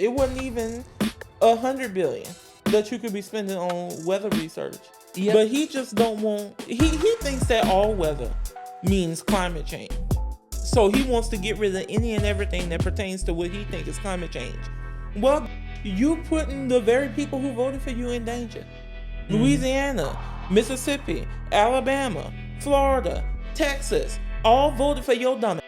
It wasn't even $100 billion that you could be spending on weather research. Yep. But he just don't want. He thinks that all weather means climate change. So he wants to get rid of any and everything that pertains to what he thinks is climate change. Well, you putting the very people who voted for you in danger. Louisiana, Mississippi, Alabama, Florida, Texas, all voted for your dumb ass.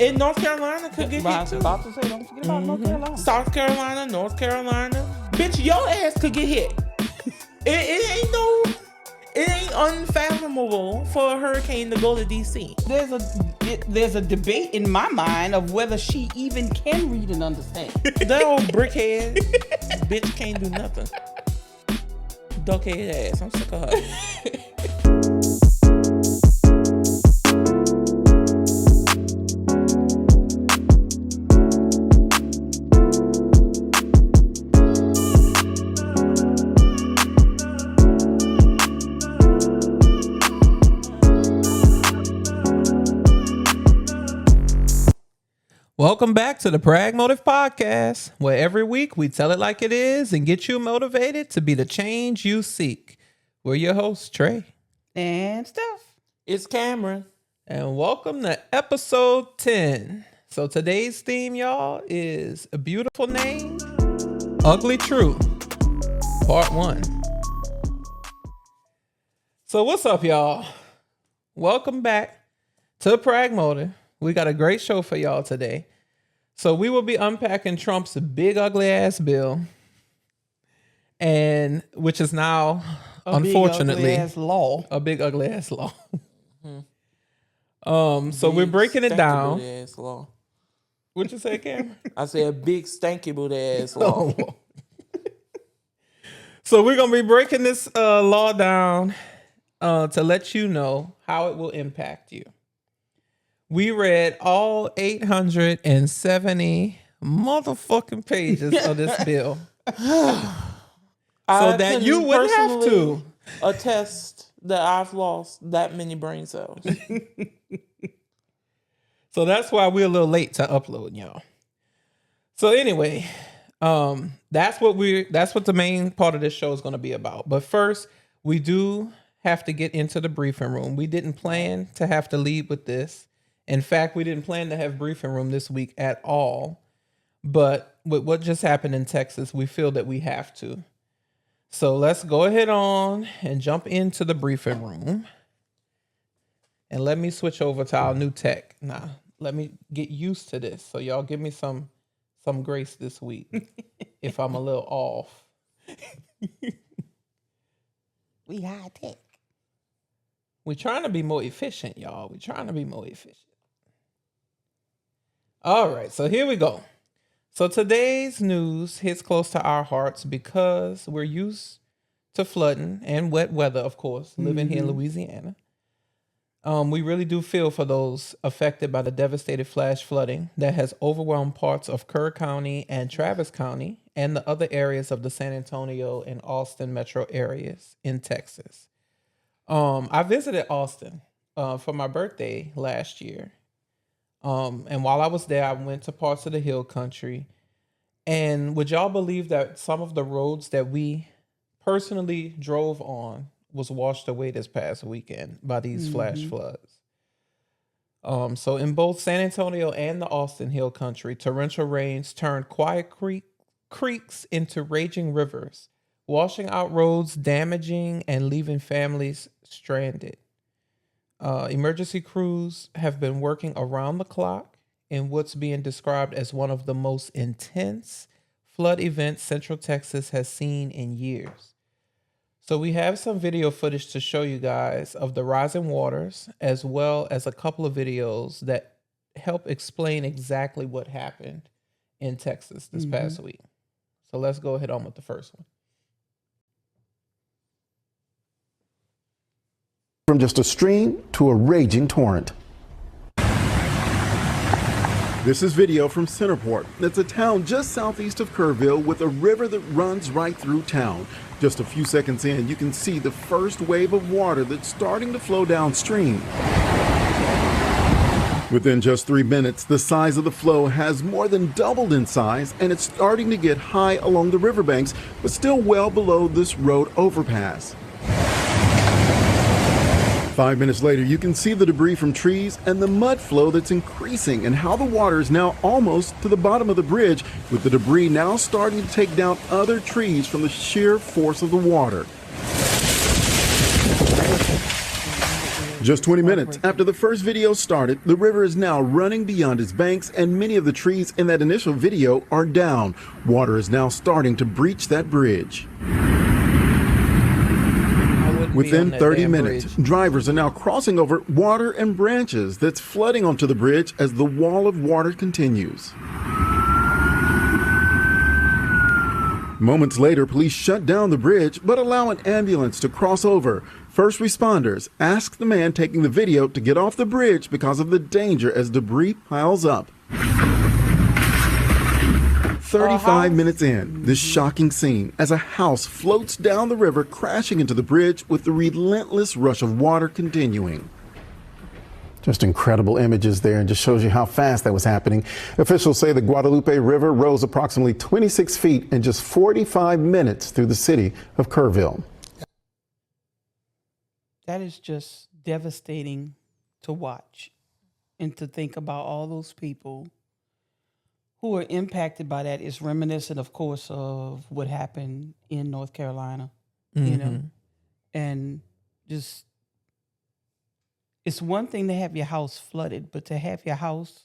And North Carolina could get hit too. About to say, don't forget about North Carolina. South Carolina, North Carolina. Bitch, your ass could get hit. It ain't unfathomable for a hurricane to go to DC. There's a debate in my mind of whether she even can read and understand. That old brickhead bitch can't do nothing. Duckhead ass. I'm sick of her. Welcome back to the Pragmotiv Podcast, where every week we tell it like it is and get you motivated to be the change you seek. We're your hosts, Trey. And Steph. It's Kameron. And welcome to episode 10. So today's theme, y'all, is a beautiful name, Ugly Truth, part 1. So what's up, y'all? Welcome back to the Pragmotiv. We got a great show for y'all today. So we will be unpacking Trump's big ugly ass bill, and which is now, unfortunately, a big ugly ass law. So we're breaking it down. Law. What'd you say, Cameron? I said a big stanky booty ass law. Oh. So we're gonna be breaking this law down to let you know how it will impact you. We read all 870 motherfucking pages of this bill. So that you wouldn't have to attest that I've lost that many brain cells. So that's why we're a little late to upload, y'all. So anyway, that's what the main part of this show is going to be about. But first, we do have to get into the briefing room. We didn't plan to have to lead with this. In fact, we didn't plan to have briefing room this week at all. But with what just happened in Texas, we feel that we have to. So let's go ahead on and jump into the briefing room. And let me switch over to our new tech. Now, let me get used to this. So y'all give me some grace this week if I'm a little off. We high tech. We're trying to be more efficient, y'all. We're trying to be more efficient. All right, so here we go. So today's news hits close to our hearts because we're used to flooding and wet weather, of course, living here in Louisiana. We really do feel for those affected by the devastated flash flooding that has overwhelmed parts of Kerr County and Travis County and the other areas of the San Antonio and Austin metro areas in Texas. I visited Austin for my birthday last year. And while I was there, I went to parts of the hill country. And would y'all believe that some of the roads that we personally drove on was washed away this past weekend by these flash floods? So in both San Antonio and the Austin hill country, torrential rains turned quiet creeks into raging rivers, washing out roads, damaging and leaving families stranded. Emergency crews have been working around the clock in what's being described as one of the most intense flood events Central Texas has seen in years. So we have some video footage to show you guys of the rising waters, as well as a couple of videos that help explain exactly what happened in Texas this past week. So let's go ahead on with the first one. From just a stream to a raging torrent. This is video from Centerport. It's a town just southeast of Kerrville with a river that runs right through town. Just a few seconds in, you can see the first wave of water that's starting to flow downstream. Within just 3 minutes, the size of the flow has more than doubled in size, and it's starting to get high along the riverbanks, but still well below this road overpass. 5 minutes later, you can see the debris from trees and the mud flow that's increasing, and how the water is now almost to the bottom of the bridge, with the debris now starting to take down other trees from the sheer force of the water. Just 20 minutes after the first video started, the river is now running beyond its banks, and many of the trees in that initial video are down. Water is now starting to breach that bridge. Within 30 minutes, drivers are now crossing over water and branches that's flooding onto the bridge as the wall of water continues. Moments later, police shut down the bridge but allow an ambulance to cross over. First responders ask the man taking the video to get off the bridge because of the danger as debris piles up. 35 minutes in, this shocking scene as a house floats down the river, crashing into the bridge with the relentless rush of water continuing. Just incredible images there, and just shows you how fast that was happening. Officials say the Guadalupe River rose approximately 26 feet in just 45 minutes through the city of Kerrville. That is just devastating to watch and to think about all those people who are impacted by that. Is reminiscent, of course, of what happened in North Carolina, you know, and just, it's one thing to have your house flooded, but to have your house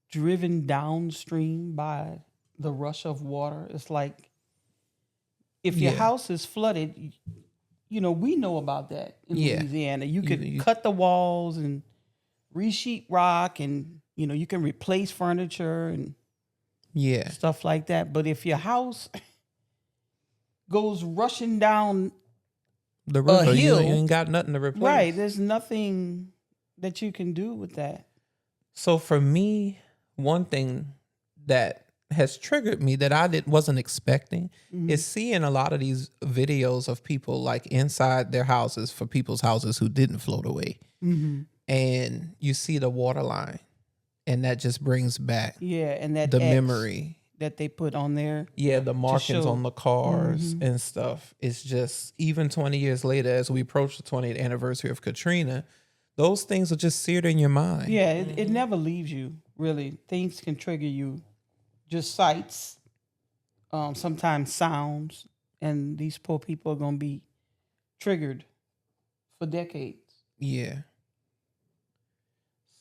driven downstream by the rush of water, it's like, if your house is flooded, you know, we know about that in Louisiana. You could cut the walls and re-sheet rock, and, you know, you can replace furniture and stuff like that. But if your house goes rushing down the river, a hill, you ain't got nothing to replace. Right, there's nothing that you can do with that. So for me, one thing that has triggered me that I wasn't expecting is seeing a lot of these videos of people like inside their houses, for people's houses who didn't float away. And you see the water line, and that just brings back and that the X memory that they put on there. The markings on the cars and stuff. It's just, even 20 years later, as we approach the 20th anniversary of Katrina, those things are just seared in your mind. Yeah, it never leaves you, really. Things can trigger you. Just sights, sometimes sounds, and these poor people are going to be triggered for decades. Yeah.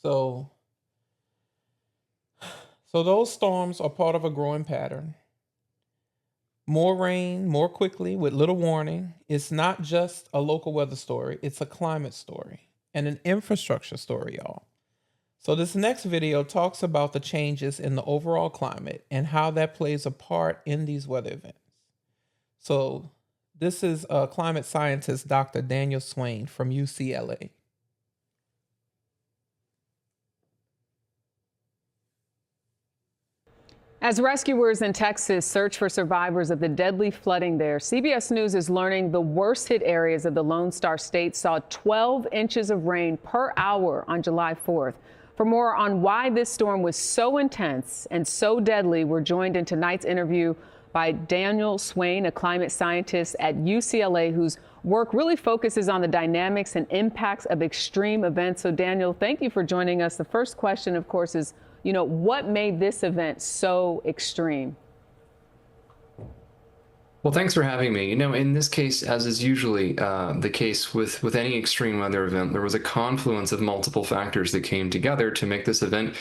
So those storms are part of a growing pattern. More rain, more quickly, with little warning. It's not just a local weather story. It's a climate story and an infrastructure story, y'all. So this next video talks about the changes in the overall climate and how that plays a part in these weather events. So this is climate scientist Dr. Daniel Swain from UCLA. As rescuers in Texas search for survivors of the deadly flooding there, CBS News is learning the worst hit areas of the Lone Star State saw 12 inches of rain per hour on July 4th. For more on why this storm was so intense and so deadly, we're joined in tonight's interview by Daniel Swain, a climate scientist at UCLA whose work really focuses on the dynamics and impacts of extreme events. So Daniel, thank you for joining us. The first question, of course, is, you know, what made this event so extreme? Well, thanks for having me. You know, in this case, as is usually the case with any extreme weather event, there was a confluence of multiple factors that came together to make this event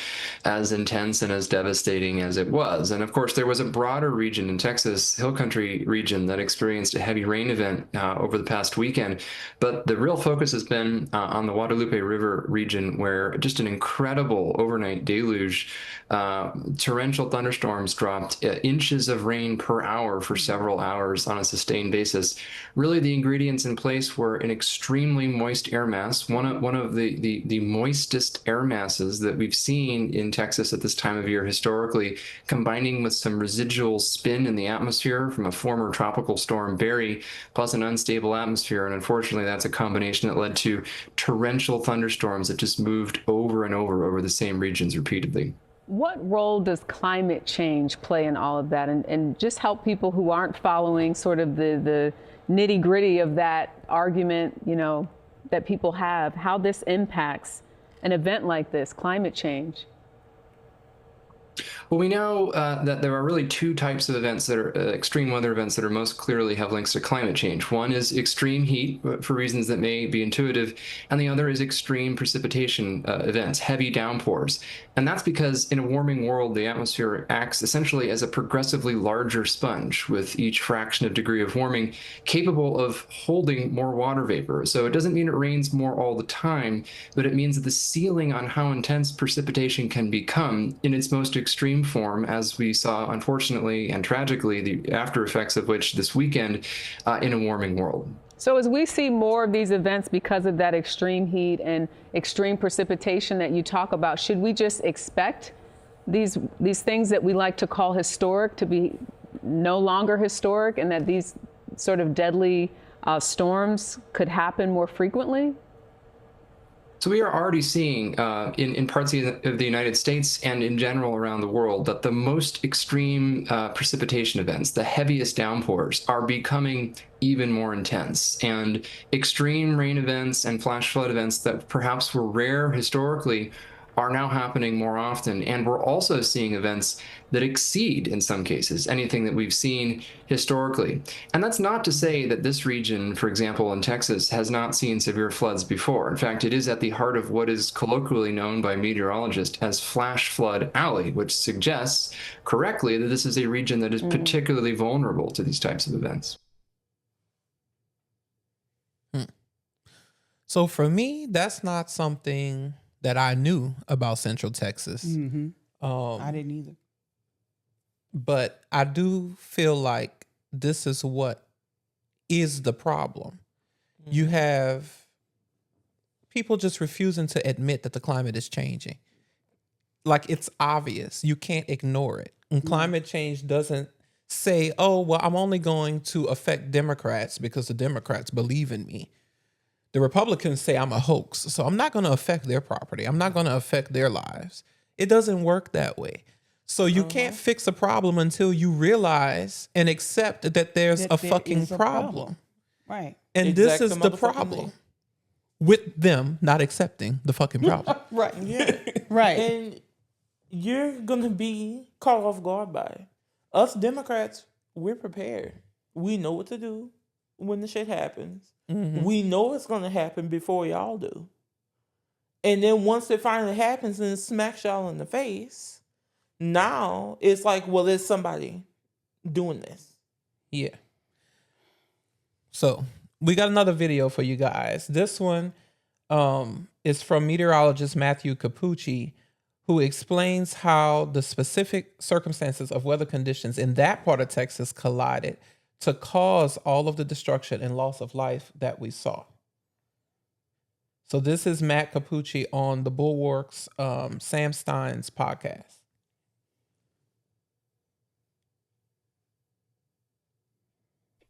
as intense and as devastating as it was. And of course, there was a broader region in Texas, Hill Country region, that experienced a heavy rain event over the past weekend. But the real focus has been on the Guadalupe River region, where just an incredible overnight deluge, torrential thunderstorms dropped inches of rain per hour for several hours. hours on a sustained basis. Really, the ingredients in place were an extremely moist air mass, one of the moistest air masses that we've seen in Texas at this time of year historically, combining with some residual spin in the atmosphere from a former tropical storm Barry, plus an unstable atmosphere. And unfortunately, that's a combination that led to torrential thunderstorms that just moved over and over the same regions repeatedly. What role does climate change play in all of that? And just help people who aren't following sort of the nitty gritty of that argument, you know, that people have, how this impacts an event like this, climate change. Well, we know that there are really two types of events that are extreme weather events that are most clearly have links to climate change. One is extreme heat for reasons that may be intuitive, and the other is extreme precipitation events, heavy downpours. And that's because in a warming world, the atmosphere acts essentially as a progressively larger sponge with each fraction of degree of warming capable of holding more water vapor. So it doesn't mean it rains more all the time, but it means that the ceiling on how intense precipitation can become in its most extreme form, as we saw, unfortunately and tragically, the after effects of which this weekend in a warming world. So as we see more of these events because of that extreme heat and extreme precipitation that you talk about, should we just expect these things that we like to call historic to be no longer historic, and that these sort of deadly storms could happen more frequently? So we are already seeing in parts of the United States and in general around the world that the most extreme precipitation events, the heaviest downpours, are becoming even more intense. And extreme rain events and flash flood events that perhaps were rare historically are now happening more often. And we're also seeing events that exceed, in some cases, anything that we've seen historically. And that's not to say that this region, for example, in Texas, has not seen severe floods before. In fact, it is at the heart of what is colloquially known by meteorologists as Flash Flood Alley, which suggests correctly that this is a region that is particularly vulnerable to these types of events. So for me, that's not something that I knew about Central Texas. I didn't either. But I do feel like this is what is the problem. You have people just refusing to admit that the climate is changing. Like, it's obvious. You can't ignore it. And climate change doesn't say, oh, well, I'm only going to affect Democrats because the Democrats believe in me. The Republicans say I'm a hoax, so I'm not going to affect their property. I'm not going to affect their lives. It doesn't work that way. So you can't fix a problem until you realize and accept that there's a fucking problem. Right. And this is the problem with them not accepting the fucking problem. Right. Yeah. Right. And you're going to be caught off guard by it. Us Democrats, we're prepared. We know what to do when the shit happens. We know it's going to happen before y'all do. And then once it finally happens and it smacks y'all in the face, now it's like, well, there's somebody doing this. Yeah. So we got another video for you guys. This one is from meteorologist Matthew Capucci, who explains how the specific circumstances of weather conditions in that part of Texas collided to cause all of the destruction and loss of life that we saw. So this is Matt Capucci on the Bulwark's Sam Stein's podcast.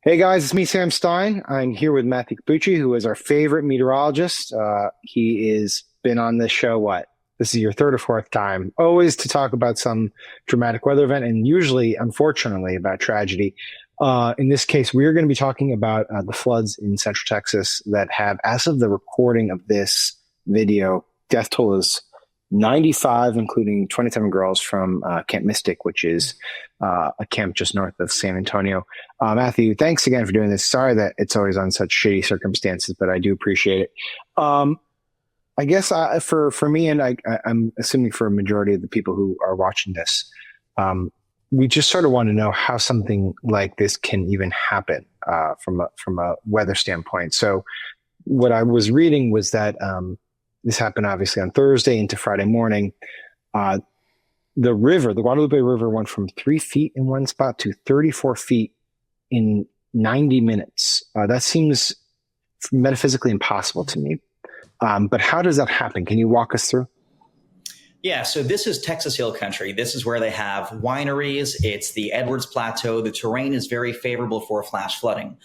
Hey guys, it's me, Sam Stein. I'm here with Matthew Capucci, who is our favorite meteorologist. He has been on this show, this is your third or fourth time, always to talk about some dramatic weather event, and usually, unfortunately, about tragedy. In this case, we are going to be talking about the floods in Central Texas that have, as of the recording of this video, death toll is 95, including 27 girls from Camp Mystic, which is a camp just north of San Antonio. Matthew, thanks again for doing this. Sorry that it's always on such shitty circumstances, but I do appreciate it. I guess for me, and I'm assuming for a majority of the people who are watching this, we just sort of want to know how something like this can even happen from a weather standpoint. So what I was reading was that this happened obviously on Thursday into Friday morning. The Guadalupe River went from 3 feet in one spot to 34 feet in 90 minutes. That seems metaphysically impossible to me. But how does that happen? Can you walk us through? Yeah, so this is Texas Hill Country. This is where they have wineries. It's the Edwards Plateau. The terrain is very favorable for flash flooding.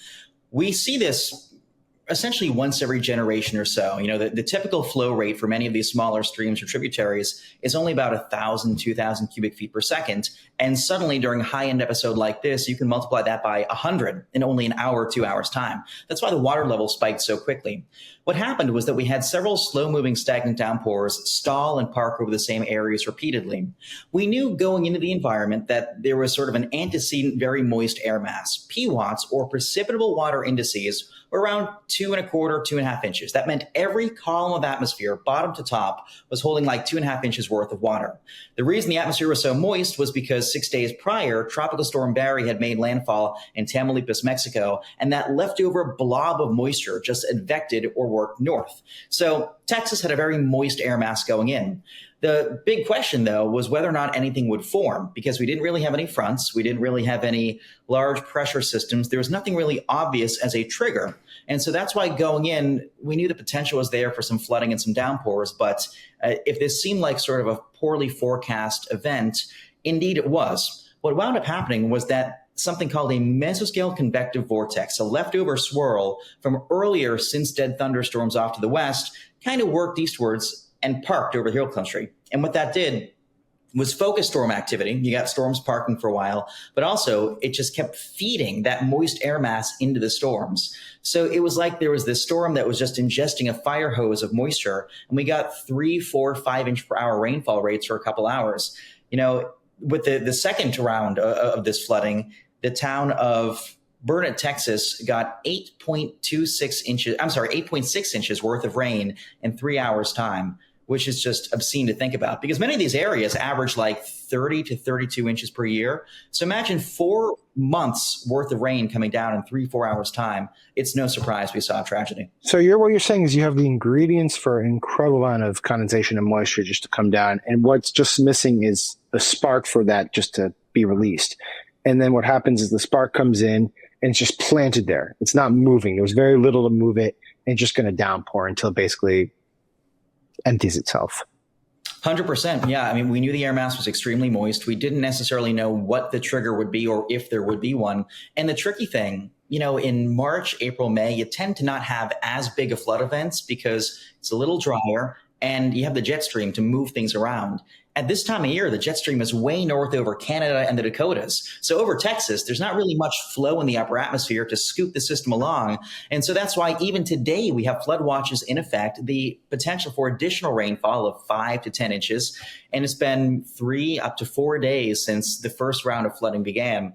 We see this essentially once every generation or so. You know, the typical flow rate for many of these smaller streams or tributaries is only about 1,000, 2,000 cubic feet per second. And suddenly during a high-end episode like this, you can multiply that by 100 in only an hour, 2 hours time. That's why the water level spiked so quickly. What happened was that we had several slow-moving stagnant downpours stall and park over the same areas repeatedly. We knew going into the environment that there was sort of an antecedent very moist air mass. PWATs, or precipitable water indices, were around 2.25, 2.5 inches. That meant every column of atmosphere, bottom to top, was holding like 2.5 inches worth of water. The reason the atmosphere was so moist was because 6 days prior, Tropical Storm Barry had made landfall in Tamaulipas, Mexico, and that leftover blob of moisture just advected or worked north. So Texas had a very moist air mass going in. The big question, though, was whether or not anything would form, because we didn't really have any fronts. We didn't really have any large pressure systems. There was nothing really obvious as a trigger. And so that's why going in, we knew the potential was there for some flooding and some downpours. But if this seemed like sort of a poorly forecast event, indeed it was. What wound up happening was that something called a mesoscale convective vortex, a leftover swirl from earlier since dead thunderstorms off to the west, kind of worked eastwards and parked over hill country. And what that did was focus storm activity. You got storms parking for a while, but also it just kept feeding that moist air mass into the storms. So it was like there was this storm that was just ingesting a fire hose of moisture, and we got 3, 4, 5 inch per hour rainfall rates for a couple hours. You know, with the second round of this flooding, the town of Burnett, Texas got 8.6 inches worth of rain in 3 hours time, which is just obscene to think about, because many of these areas average like 30 to 32 inches per year. So imagine 4 months worth of rain coming down in 3-4 hours time. It's no surprise we saw a tragedy. So what you're saying is you have the ingredients for an incredible amount of condensation and moisture just to come down. And what's just missing is a spark for that just to be released. And then what happens is the spark comes in and it's just planted there. It's not moving. There was very little to move it, and it's just going to downpour until it basically empties itself. 100%. Yeah. I mean, we knew the air mass was extremely moist. We didn't necessarily know what the trigger would be or if there would be one. And the tricky thing, you know, in March, April, May, you tend to not have as big of flood events because it's a little drier and you have the jet stream to move things around. At this time of year, the jet stream is way north over Canada and the Dakotas. So over Texas, there's not really much flow in the upper atmosphere to scoop the system along. And so that's why even today we have flood watches in effect, the potential for additional rainfall of 5 to 10 inches. And it's been 3 up to 4 days since the first round of flooding began.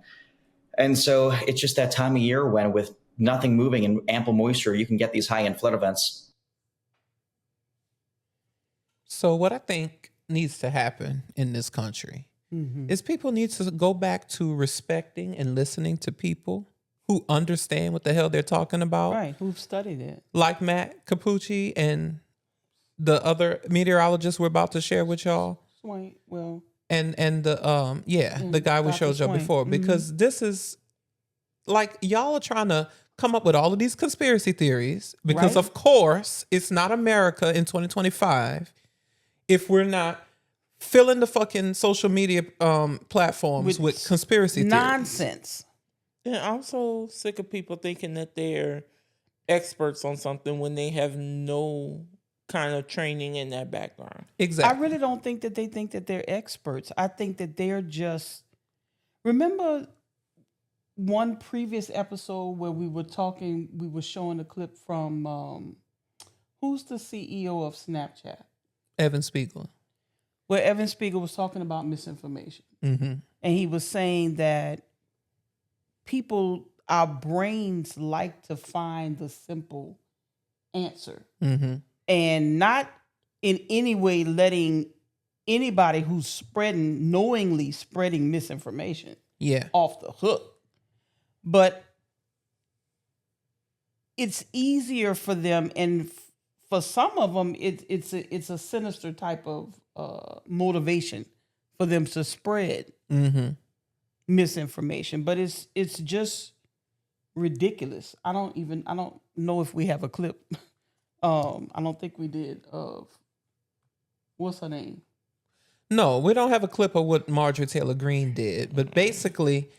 And so it's just that time of year when, with nothing moving and ample moisture, you can get these high-end flood events. So what I think needs to happen in this country is people need to go back to respecting and listening to people who understand what the hell they're talking about. Right, who've studied it. Like Matt Capucci and the other meteorologists we're about to share with y'all. Swain, well. And the guy we showed y'all before. Because this is, like, y'all are trying to come up with all of these conspiracy theories because, of course, it's not America in 2025 if we're not filling the fucking social media platforms with conspiracy nonsense. theories. Yeah, I'm so sick of people thinking that they're experts on something when they have no kind of training in that background. Exactly. I really don't think that they think that they're experts. I think that they're just... Remember one previous episode where we were showing a clip from, who's the CEO of Snapchat? Evan Spiegel. Where Evan Spiegel was talking about misinformation. And he was saying that our brains like to find the simple answer. And not in any way letting anybody who's knowingly spreading misinformation off the hook. But it's easier for them, and for some of them, it's a sinister type of motivation for them to spread misinformation. But it's just ridiculous. I don't know if we have a clip. I don't think we did of what's her name? No, we don't have a clip of what Marjorie Taylor Greene did, but basically,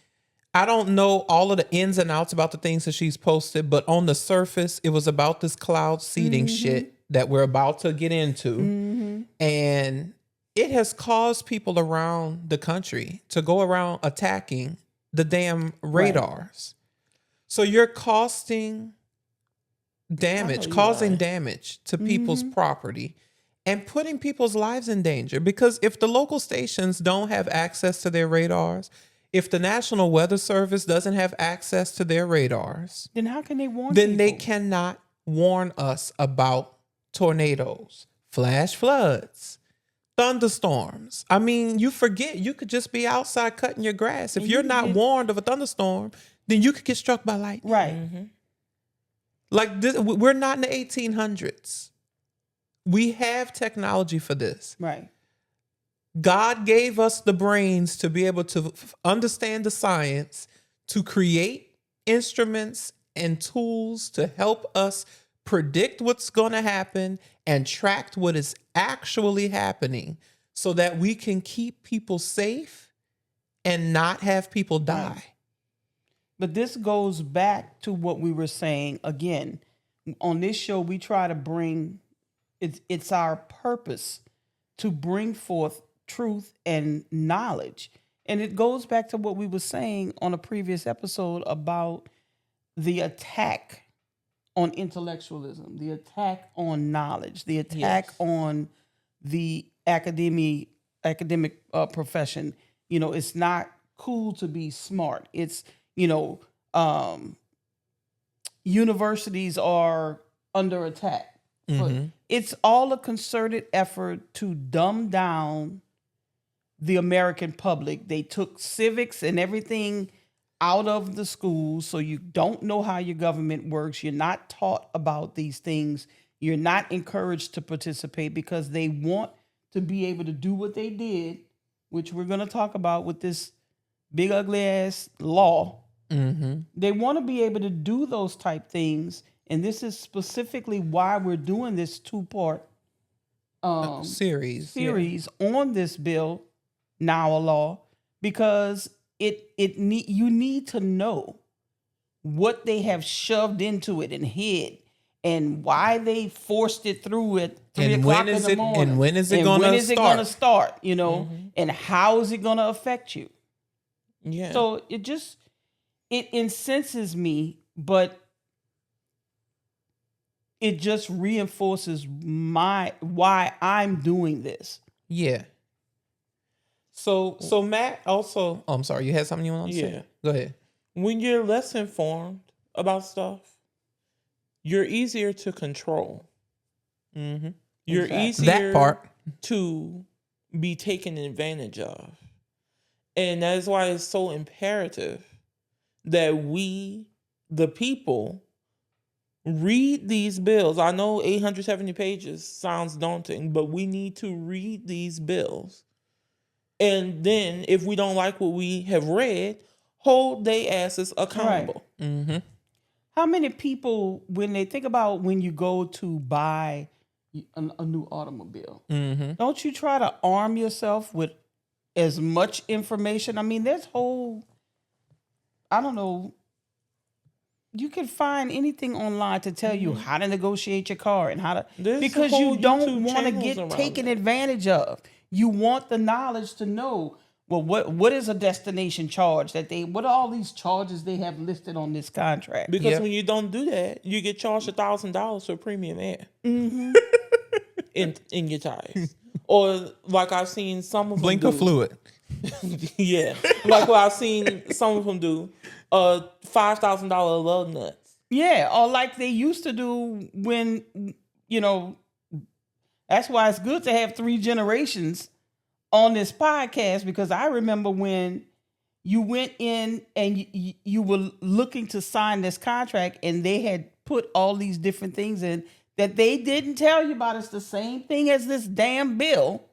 I don't know all of the ins and outs about the things that she's posted, but on the surface, it was about this cloud seeding shit that we're about to get into. And it has caused people around the country to go around attacking the damn radars. So you're causing damage to people's property and putting people's lives in danger. Because if the local stations don't have access to their radars, if the National Weather Service doesn't have access to their radars, then how can they warn then people? they cannot warn us about tornadoes, flash floods, thunderstorms. I mean, you forget you could just be outside cutting your grass. If you're not warned of a thunderstorm, then you could get struck by lightning. Right. Like this, we're not in the 1800s. We have technology for this. Right. God gave us the brains to be able to understand the science, to create instruments and tools to help us predict what's going to happen and track what is actually happening so that we can keep people safe and not have people die. Right. But this goes back to what we were saying. Again, on this show, we try to bring, it's our purpose to bring forth truth and knowledge. And it goes back to what we were saying on a previous episode about the attack on intellectualism, the attack on knowledge, the attack on the academic profession. You know, it's not cool to be smart. It's, universities are under attack. It's all a concerted effort to dumb down the American public. They took civics and everything out of the schools, so you don't know how your government works. You're not taught about these things. You're not encouraged to participate because they want to be able to do what they did, which we're going to talk about with this big ugly ass law. They want to be able to do those type things. And this is specifically why we're doing this 2-part series on this bill, now a law, because you need to know what they have shoved into it and hid, and why they forced it through at 3 o'clock in the morning. And when is it going to start? And how is it going to affect you? Yeah. So it incenses me, but it just reinforces why I'm doing this. Yeah. So Matt also, I'm sorry, you had something you want to say? Go ahead. When you're less informed about stuff, you're easier to control. You're easier that part to be taken advantage of. And that is why it's so imperative that we, the people, read these bills. I know 870 pages sounds daunting, but we need to read these bills. And then if we don't like what we have read, hold they asses accountable. Right. How many people, when they think about when you go to buy a new automobile, don't you try to arm yourself with as much information? I mean, there's I don't know, you can find anything online to tell you how to negotiate your car and how to, because you don't want to get taken advantage of. You want the knowledge to know, well, what is a destination charge what are all these charges they have listed on this contract? Because when you don't do that, you get charged $1,000 for premium air in your tires. Or like I've seen some of them blinker fluid. Yeah. Like what I've seen some of them do, $5,000 lug nuts. Yeah, or like they used to do when, that's why it's good to have 3 generations on this podcast, because I remember when you went in and you were looking to sign this contract and they had put all these different things in that they didn't tell you about. It's the same thing as this damn bill.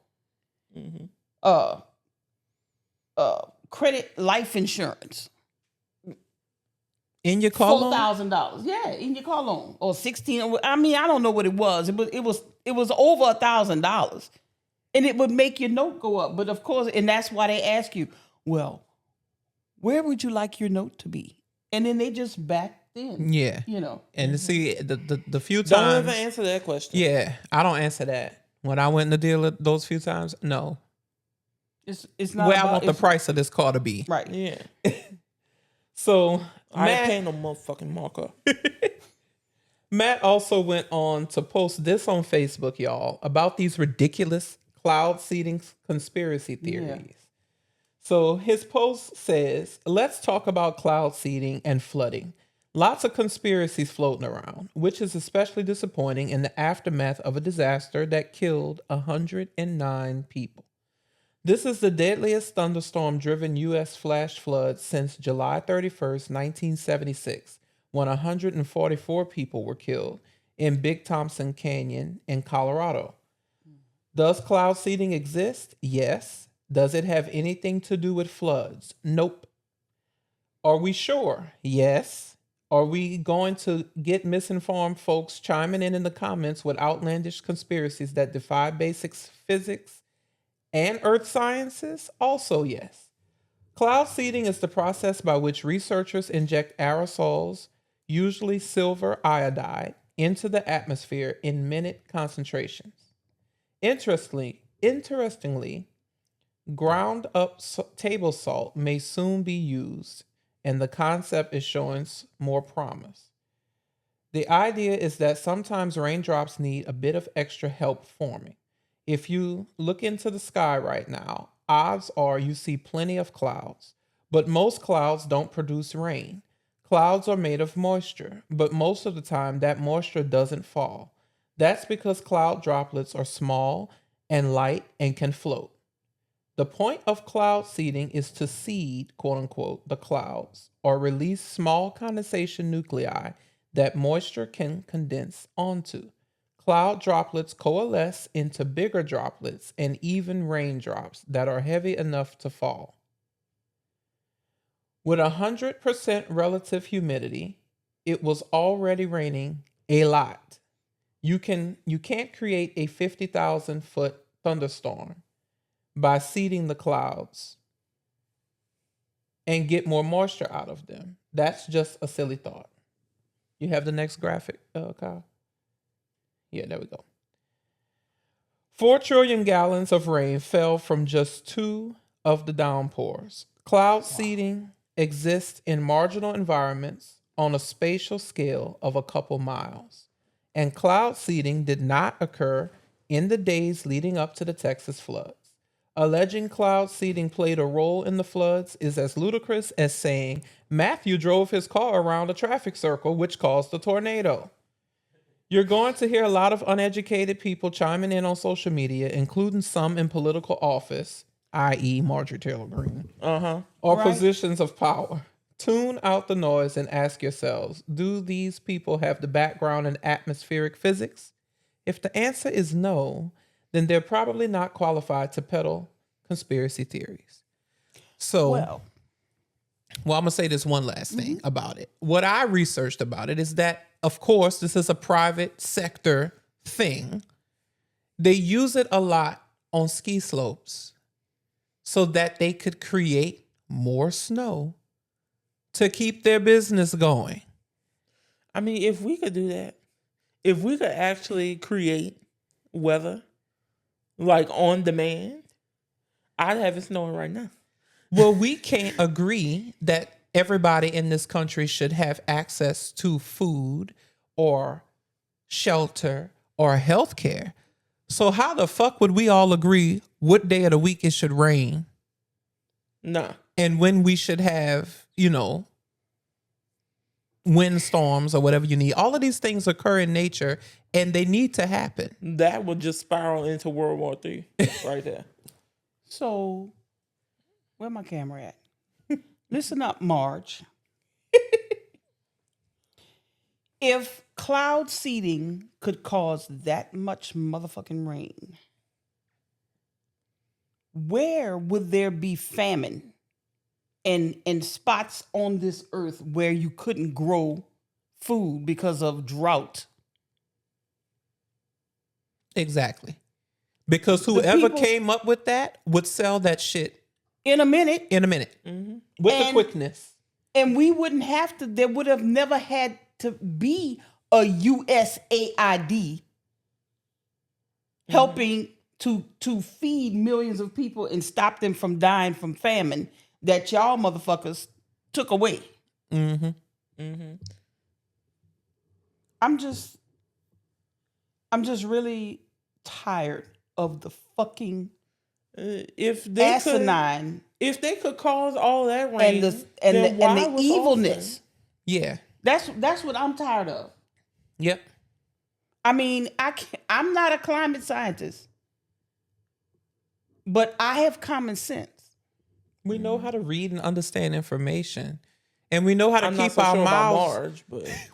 Credit life insurance. In your car loan? $4,000. Yeah, in your car loan. Or 16. I mean, I don't know what it was. It was over $1,000. And it would make your note go up. But of course, and that's why they ask you, well, where would you like your note to be? And then they just back in. Yeah. You know. And to see the few times. Don't ever answer that question. Yeah, I don't answer that. When I went in the deal those few times, no. It's not where about, I want the price of this car to be. Right. Yeah. So I ain't paying no motherfucking markup. Matt also went on to post this on Facebook, y'all, about these ridiculous cloud seeding conspiracy theories. Yeah. So his post says, let's talk about cloud seeding and flooding. Lots of conspiracies floating around, which is especially disappointing in the aftermath of a disaster that killed 109 people. This is the deadliest thunderstorm-driven U.S. flash flood since July 31st, 1976, when 144 people were killed in Big Thompson Canyon in Colorado. Does cloud seeding exist? Yes. Does it have anything to do with floods? Nope. Are we sure? Yes. Are we going to get misinformed folks chiming in the comments with outlandish conspiracies that defy basic physics and earth sciences? Also, yes. Cloud seeding is the process by which researchers inject aerosols, usually silver iodide, into the atmosphere in minute concentrations. Interestingly, ground up table salt may soon be used, and the concept is showing more promise. The idea is that sometimes raindrops need a bit of extra help forming. If you look into the sky right now, odds are you see plenty of clouds, but most clouds don't produce rain. Clouds are made of moisture, but most of the time that moisture doesn't fall. That's because cloud droplets are small and light and can float. The point of cloud seeding is to seed, quote unquote, the clouds, or release small condensation nuclei that moisture can condense onto. Cloud droplets coalesce into bigger droplets and even raindrops that are heavy enough to fall. With 100% relative humidity, it was already raining a lot. You can't create a 50,000 foot thunderstorm by seeding the clouds and get more moisture out of them. That's just a silly thought. You have the next graphic, Kyle? Yeah, there we go. 4 trillion gallons of rain fell from just 2 of the downpours. Cloud seeding exists in marginal environments on a spatial scale of a couple miles. And cloud seeding did not occur in the days leading up to the Texas floods. Alleging cloud seeding played a role in the floods is as ludicrous as saying Matthew drove his car around a traffic circle, which caused the tornado. You're going to hear a lot of uneducated people chiming in on social media, including some in political office, i.e. Marjorie Taylor Greene, or positions of power. Tune out the noise and ask yourselves, do these people have the background in atmospheric physics? If the answer is no, then they're probably not qualified to peddle conspiracy theories. So, well, I'm going to say this one last thing about it. What I researched about it is that, of course, this is a private sector thing. They use it a lot on ski slopes so that they could create more snow to keep their business going. I mean, if we could do that, if we could actually create weather like on demand, I'd have it snowing right now. Well, we can't agree that everybody in this country should have access to food or shelter or health care. So how the fuck would we all agree what day of the week it should rain? Nah. And when we should have, windstorms or whatever you need. All of these things occur in nature and they need to happen. That would just spiral into World War III right there. So, where my camera at? Listen up, Marge. If cloud seeding could cause that much motherfucking rain, where would there be famine and spots on this earth where you couldn't grow food because of drought. Exactly. Because whoever came up with that would sell that shit in a minute. Mm-hmm. With the quickness. And we wouldn't have to, there would have never had to be a USAID helping to feed millions of people and stop them from dying from famine that y'all motherfuckers took away. Mm-hmm. Mm-hmm. I'm just really tired of the fucking asinine. If they could cause all that rain and the evilness. Yeah. That's what I'm tired of. Yep. I mean, I'm not a climate scientist, but I have common sense. We know how to read and understand information. And we know how to keep our mouths.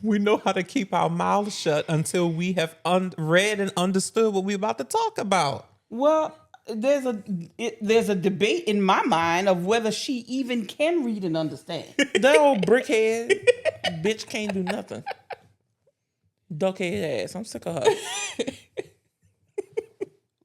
We know how to keep our mouths shut until we have read and understood what we're about to talk about. Well, there's a debate in my mind of whether she even can read and understand. That old brickhead bitch can't do nothing. Duckhead ass. I'm sick of her.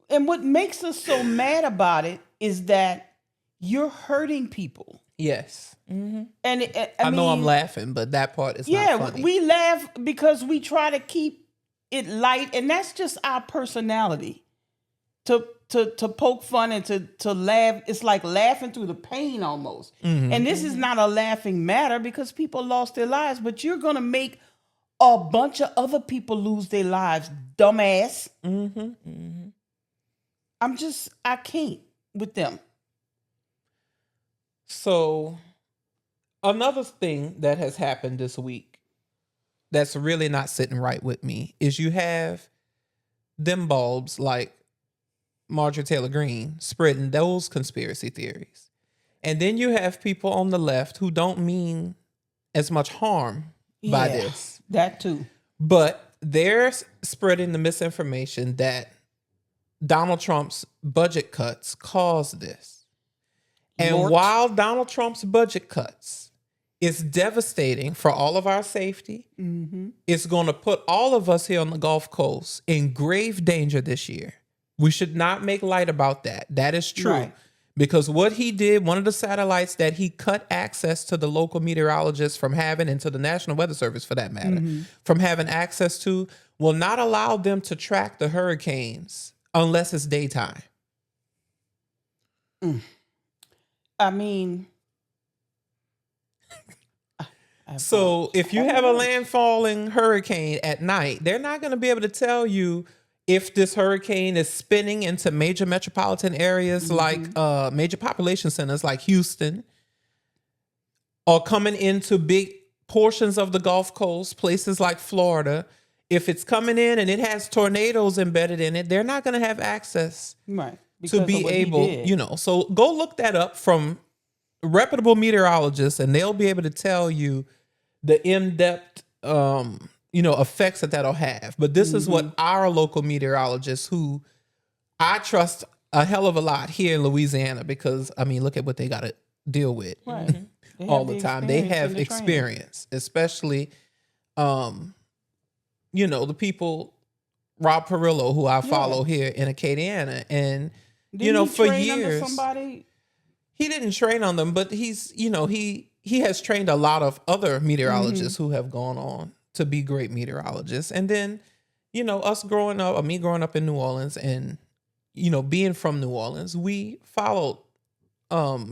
And what makes us so mad about it is that you're hurting people. Yes. Mm-hmm. And I know I'm laughing, but that part is not funny. Yeah, we laugh because we try to keep it light, and that's just our personality. To poke fun and to laugh, it's like laughing through the pain almost. Mm-hmm. And this is not a laughing matter because people lost their lives, but you're gonna make a bunch of other people lose their lives, dumbass. Mm-hmm. Mm-hmm. I can't with them. So another thing that has happened this week that's really not sitting right with me is you have them bulbs like Marjorie Taylor Greene spreading those conspiracy theories. And then you have people on the left who don't mean as much harm by this. That too. But they're spreading the misinformation that Donald Trump's budget cuts caused this. And while Donald Trump's budget cuts is devastating for all of our safety, it's going to put all of us here on the Gulf Coast in grave danger this year. We should not make light about that. That is true. Right. Because what he did, one of the satellites that he cut access to the local meteorologists from having, and to the National Weather Service for that matter, from having access to, will not allow them to track the hurricanes unless it's daytime. I mean, so if you have a landfalling hurricane at night, they're not going to be able to tell you if this hurricane is spinning into major metropolitan areas like major population centers like Houston, or coming into big portions of the Gulf Coast, places like Florida. If it's coming in and it has tornadoes embedded in it, they're not going to have access to be able, so go look that up from reputable meteorologists and they'll be able to tell you the in-depth, effects that'll have. But this is what our local meteorologists, who I trust a hell of a lot here in Louisiana, because I mean, look at what they got to deal with all the time. They have experience, especially, the people, Rob Perillo, who I follow here in Acadiana. And, for years, he didn't train on them, but he's, he has trained a lot of other meteorologists who have gone on to be great meteorologists. And then, me growing up in New Orleans and, being from New Orleans, we followed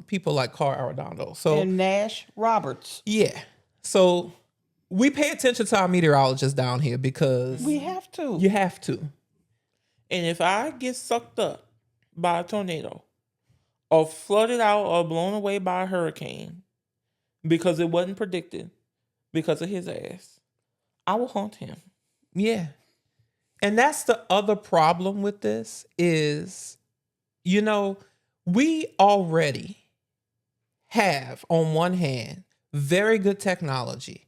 people like Carl Arredondo. And Nash Roberts. Yeah. So we pay attention to our meteorologists down here because we have to. You have to. And if I get sucked up by a tornado or flooded out or blown away by a hurricane because it wasn't predicted because of his ass, I will haunt him. Yeah. And that's the other problem with this is, we already have, on one hand, very good technology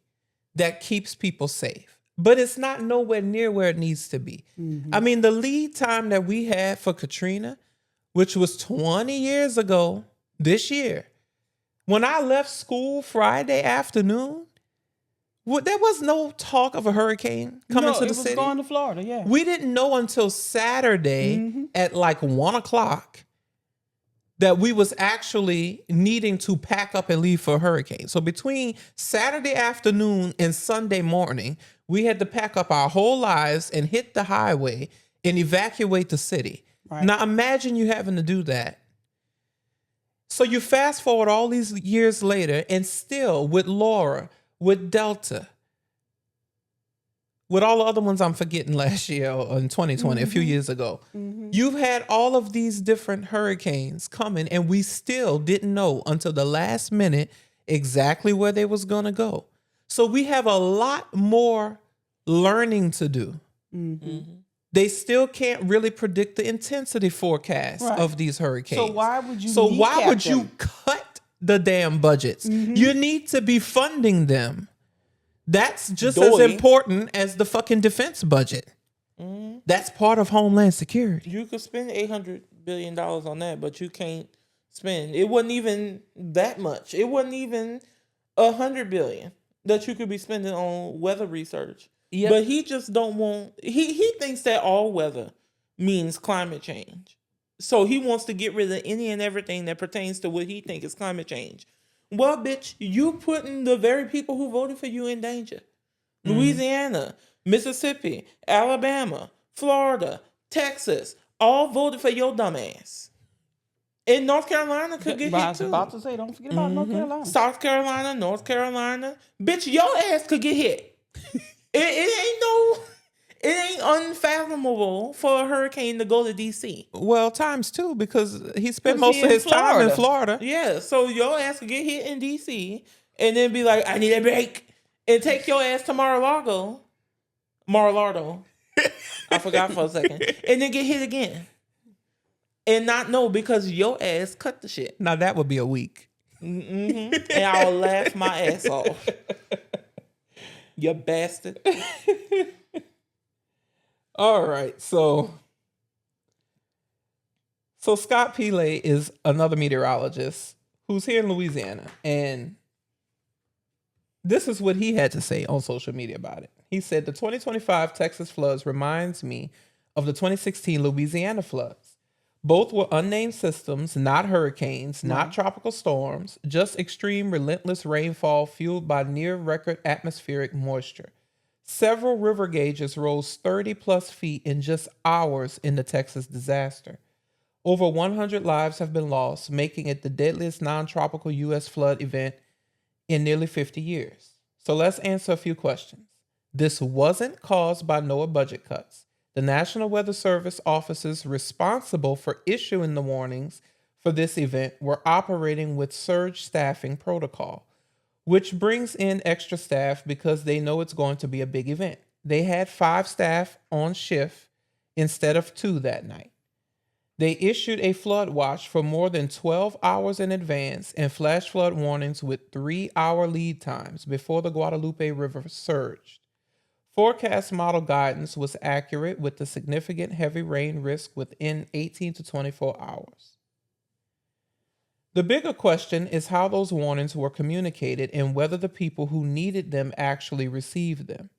that keeps people safe, but it's not nowhere near where it needs to be. I mean, the lead time that we had for Katrina, which was 20 years ago this year, When I left school Friday afternoon, there was no talk of a hurricane coming to the city. It was going to Florida, yeah. We didn't know until Saturday at like 1 o'clock that we was actually needing to pack up and leave for a hurricane. So between Saturday afternoon and Sunday morning, we had to pack up our whole lives and hit the highway and evacuate the city. Right. Now imagine you having to do that. So you fast forward all these years later, and still with Laura, with Delta, with all the other ones I'm forgetting last year or in 2020, a few years ago, you've had all of these different hurricanes coming, and we still didn't know until the last minute exactly where they was going to go. So we have a lot more learning to do. They still can't really predict the intensity forecast of these hurricanes. So why would you cut the damn budgets? You need to be funding them. That's just as important as the fucking defense budget. That's part of Homeland Security. You could spend $800 billion on that, but you can't spend. It wasn't even that much. It wasn't even $100 billion that you could be spending on weather research. Yep. But he just don't want. He thinks that all weather means climate change. So he wants to get rid of any and everything that pertains to what he thinks is climate change. Well, bitch, you putting the very people who voted for you in danger. Louisiana, Mississippi, Alabama, Florida, Texas, all voted for your dumb ass. And North Carolina could get hit too. I was about to say, don't forget about North Carolina. South Carolina, North Carolina. Bitch, your ass could get hit. It ain't unfathomable for a hurricane to go to DC. Well, times two, because he spent most of his time in Florida. Yeah, so your ass could get hit in DC and then be like, I need a break. And take your ass to Mar-a-Lago. I forgot for a second. And then get hit again. And not know because your ass cut the shit. Now that would be a week. And I'll laugh my ass off. You bastard. All right, so Scott Pele is another meteorologist who's here in Louisiana, and this is what he had to say on social media about it. He said, the 2025 Texas floods reminds me of the 2016 Louisiana floods. Both were unnamed systems, not hurricanes, not tropical storms, just extreme, relentless rainfall fueled by near-record atmospheric moisture. Several river gauges rose 30 plus feet in just hours in the Texas disaster. Over 100 lives have been lost, making it the deadliest non-tropical U.S. flood event in nearly 50 years. So let's answer a few questions. This wasn't caused by NOAA budget cuts. The National Weather Service offices responsible for issuing the warnings for this event were operating with surge staffing protocol, which brings in extra staff because they know it's going to be a big event. They had 5 staff on shift instead of 2 that night. They issued a flood watch for more than 12 hours in advance and flash flood warnings with 3-hour lead times before the Guadalupe River surged. Forecast model guidance was accurate with the significant heavy rain risk within 18 to 24 hours. The bigger question is how those warnings were communicated and whether the people who needed them actually received them.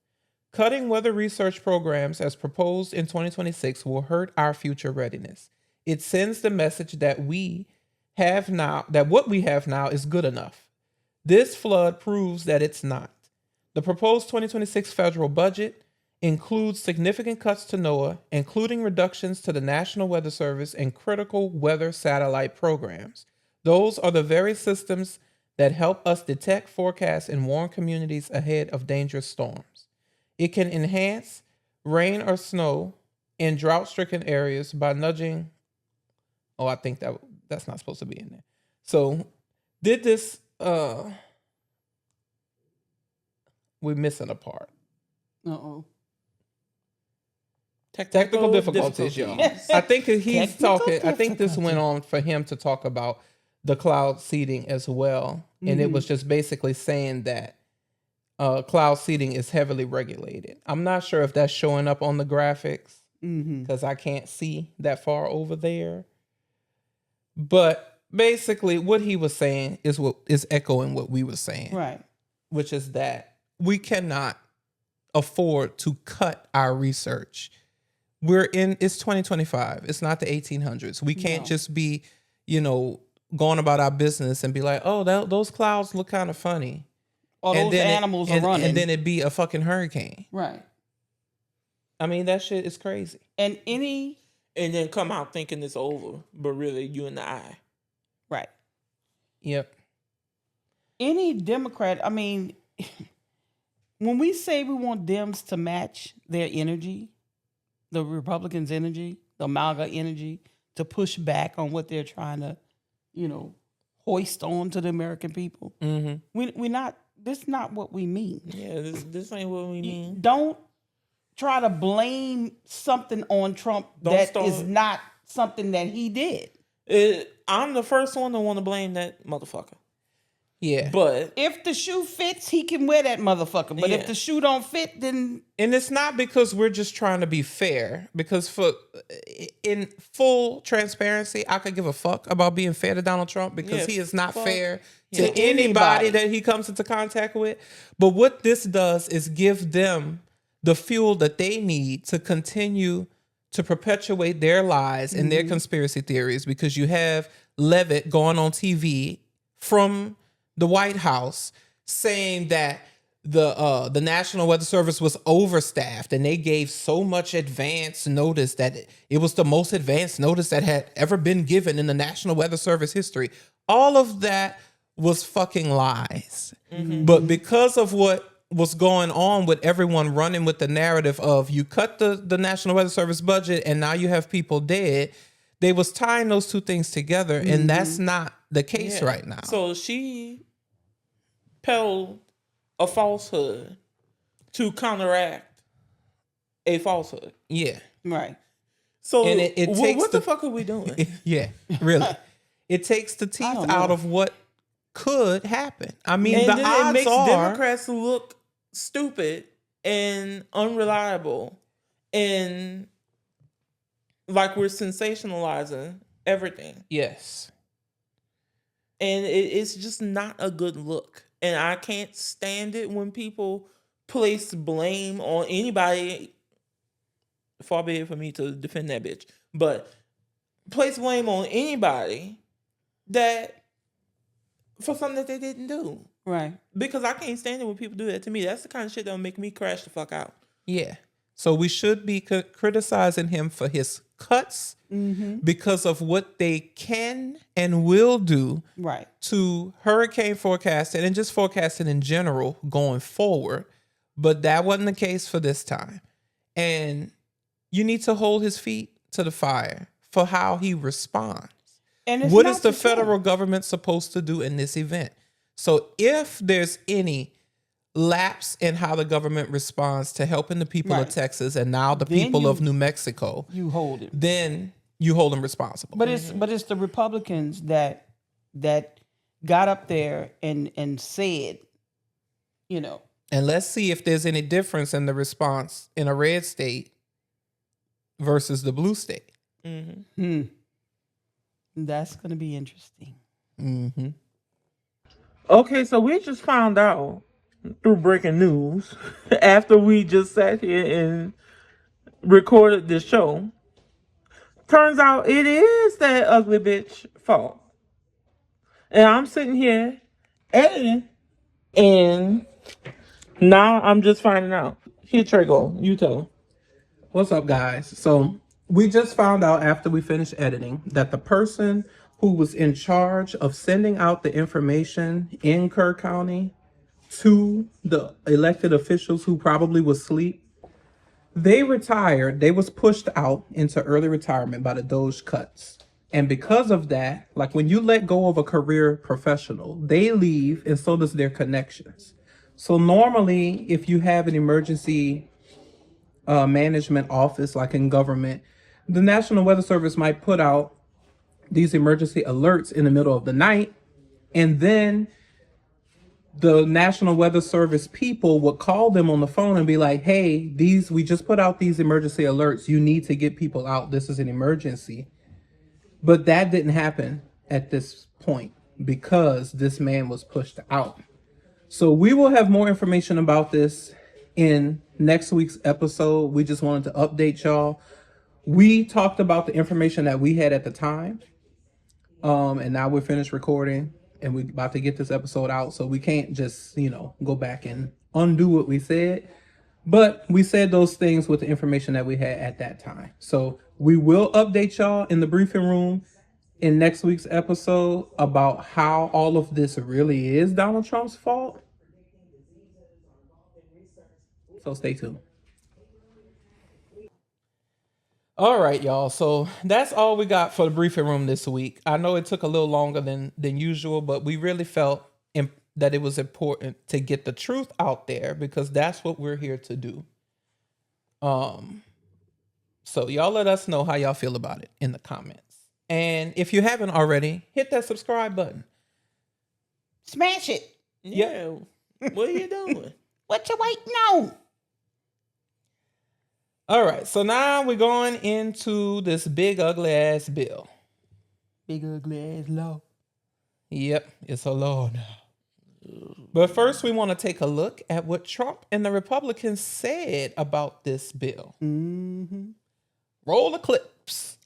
Cutting weather research programs as proposed in 2026 will hurt our future readiness. It sends the message that what we have now is good enough. This flood proves that it's not. The proposed 2026 federal budget includes significant cuts to NOAA, including reductions to the National Weather Service and critical weather satellite programs. Those are the very systems that help us detect, forecast, and warn communities ahead of dangerous storms. It can enhance rain or snow in drought-stricken areas by nudging. Oh, I think that's not supposed to be in there. So, did this? We're missing a part. Technical difficulties, y'all. Yes. I think he's talking. I think difficulty. this went on for him to talk about the cloud seeding as well, and it was just basically saying that cloud seeding is heavily regulated. I'm not sure if that's showing up on the graphics because I can't see that far over there. But basically what he was saying is what is echoing what we were saying. Right. Which is that we cannot afford to cut our research. It's 2025. It's not the 1800s. We can't just be, going about our business and be like, oh, those clouds look kind of funny. Or those animals are running. And then it'd be a fucking hurricane. Right. I mean, that shit is crazy. And then come out thinking it's over, but really you in the eye. Right. Yep. Any Democrat, I mean, when we say we want Dems to match their energy, the Republicans' energy, the MAGA energy, to push back on what they're trying to, hoist on to the American people, we're not. This is not what we mean. Yeah, this ain't what we mean. Don't try to blame something on Trump is not something that he did. I'm the first one to want to blame that motherfucker. Yeah. But if the shoe fits, he can wear that motherfucker. But if the shoe don't fit, then... And it's not because we're just trying to be fair. Because in full transparency, I could give a fuck about being fair to Donald Trump because he is not fair to anybody that he comes into contact with. But what this does is give them the fuel that they need to continue to perpetuate their lies and their conspiracy theories, because you have Levitt going on TV from the White House saying that the National Weather Service was overstaffed and they gave so much advance notice that it was the most advanced notice that had ever been given in the National Weather Service history. All of that was fucking lies. But because of what was going on with everyone running with the narrative of you cut the National Weather Service budget and now you have people dead, they was tying those two things together, and that's not the case right now. So she peddled a falsehood to counteract a falsehood. Yeah. Right. So and it takes what the fuck are we doing? Yeah, really. It takes the teeth out of what could happen. I mean, and the then odds it makes are Democrats look stupid and unreliable and like we're sensationalizing everything. Yes. And it's just not a good look. And I can't stand it when people place blame on anybody. Far be it for me to defend that bitch. But place blame on anybody for something that they didn't do. Right. Because I can't stand it when people do that to me. That's the kind of shit that'll make me crash the fuck out. Yeah. So we should be criticizing him for his cuts because of what they can and will do to hurricane forecasting and just forecasting in general going forward. But that wasn't the case for this time. And you need to hold his feet to the fire for how he responds. And what is the federal government supposed to do in this event? So if there's any lapse in how the government responds to helping the people of Texas and now the people of New Mexico, you hold it. Then you hold them responsible. But it's the Republicans that got up there and said, And let's see if there's any difference in the response in a red state versus the blue state. That's going to be interesting. Okay, so we just found out through breaking news after we just sat here and recorded this show. Turns out it is that ugly bitch fault. And I'm sitting here editing, and now I'm just finding out. Here, Trago, you tell him. What's up, guys? So we just found out after we finished editing that the person who was in charge of sending out the information in Kerr County to the elected officials who probably was asleep, they retired. They was pushed out into early retirement by the Doge cuts. And because of that, like when you let go of a career professional, they leave and so does their connections. So normally, if you have an emergency management office, like in government, the National Weather Service might put out these emergency alerts in the middle of the night, and then the National Weather Service people would call them on the phone and be like, hey, we just put out these emergency alerts. You need to get people out. This is an emergency. But that didn't happen at this point because this man was pushed out. So we will have more information about this in next week's episode. We just wanted to update y'all. We talked about the information that we had at the time. And now we're finished recording and we're about to get this episode out. So we can't just, go back and undo what we said. But we said those things with the information that we had at that time. So we will update y'all in the briefing room in next week's episode about how all of this really is Donald Trump's fault. So stay tuned. All right, y'all. So that's all we got for the briefing room this week. I know it took a little longer than usual, but we really felt that it was important to get the truth out there because that's what we're here to do. So y'all let us know how y'all feel about it in the comments. And if you haven't already, hit that subscribe button. Smash it. Yeah. What are you doing? What you waiting on? All right. So now we're going into this big ugly ass bill. Big ugly ass law. Yep. It's a law now. But first, we want to take a look at what Trump and the Republicans said about this bill. Mm-hmm. Roll the clips.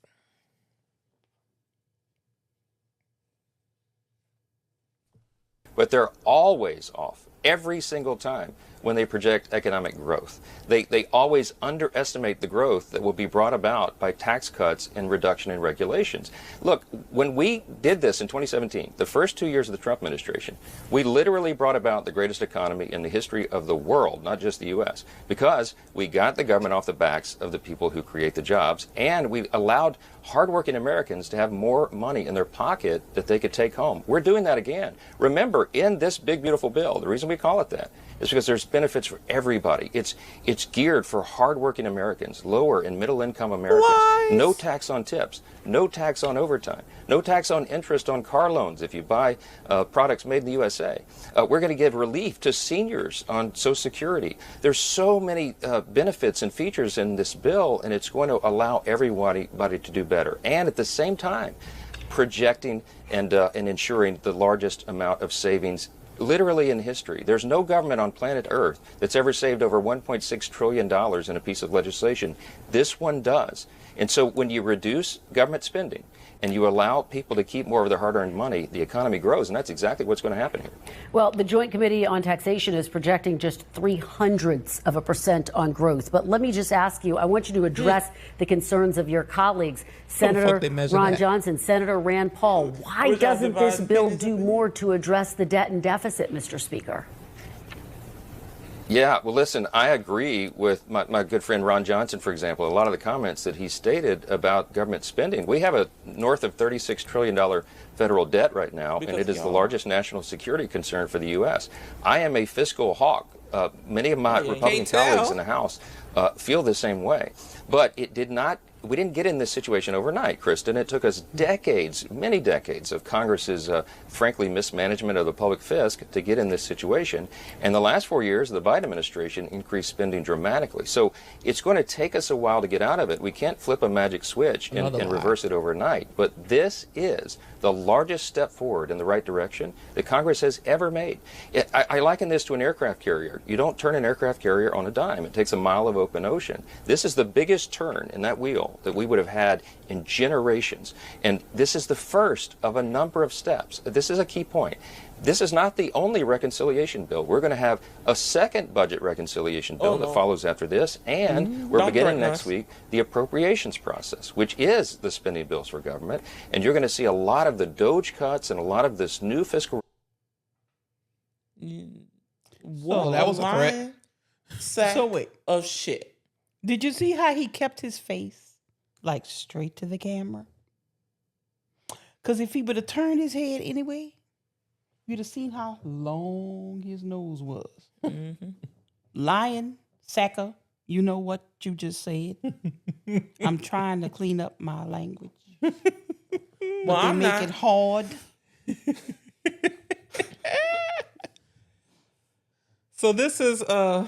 But they're always off every single time when they project economic growth. They always underestimate the growth that will be brought about by tax cuts and reduction in regulations. Look, when we did this in 2017, the first 2 years of the Trump administration, we literally brought about the greatest economy in the history of the world, not just the U.S., because we got the government off the backs of the people who create the jobs, and we allowed hardworking Americans to have more money in their pocket that they could take home. We're doing that again. Remember, in this big, beautiful bill, the reason we call it that is because there's benefits for everybody. It's geared for hardworking Americans, lower and middle income Americans. Lies. No tax on tips, no tax on overtime, no tax on interest on car loans if you buy products made in the USA. We're going to give relief to seniors on Social Security. There's so many benefits and features in this bill, and it's going to allow everybody to do better. And at the same time, projecting and ensuring the largest amount of savings literally in history. There's no government on planet Earth that's ever saved over $1.6 trillion in a piece of legislation. This one does. And so when you reduce government spending and you allow people to keep more of their hard-earned money, the economy grows, and that's exactly what's going to happen here. Well, the Joint Committee on Taxation is projecting just 0.03% on growth. But let me just ask you, I want you to address the concerns of your colleagues, Senator Ron Johnson, Senator Rand Paul. Why doesn't this bill do more to address the debt and deficit, Mr. Speaker? Yeah, well, listen, I agree with my good friend Ron Johnson, for example, a lot of the comments that he stated about government spending. We have a north of $36 trillion federal debt right now, and it is the largest national security concern for the U.S. I am a fiscal hawk. Many of my Republican colleagues in the House feel the same way. But we didn't get in this situation overnight, Kristen. It took us decades, many decades of Congress's, frankly, mismanagement of the public fisc to get in this situation. And the last 4 years of the Biden administration increased spending dramatically. So it's going to take us a while to get out of it. We can't flip a magic switch and reverse it overnight. But this is the largest step forward in the right direction that Congress has ever made. I liken this to an aircraft carrier. You don't turn an aircraft carrier on a dime. It takes a mile of open ocean. This is the biggest turn in that wheel that we would have had in generations. And this is the first of a number of steps. This is a key point. This is not the only reconciliation bill. We're going to have a second budget reconciliation bill that follows after this, and we're beginning next week the appropriations process, which is the spending bills for government. And you're going to see a lot of the DOGE cuts and a lot of this new fiscal. Whoa, that was a threat. So wait, of shit. Did you see how he kept his face like straight to the camera? Because if he would have turned his head anyway, you'd have seen how long his nose was. Mm-hmm. Lion, Sacker, you know what you just said. I'm trying to clean up my language. Well, I'm make it hard. So this is oh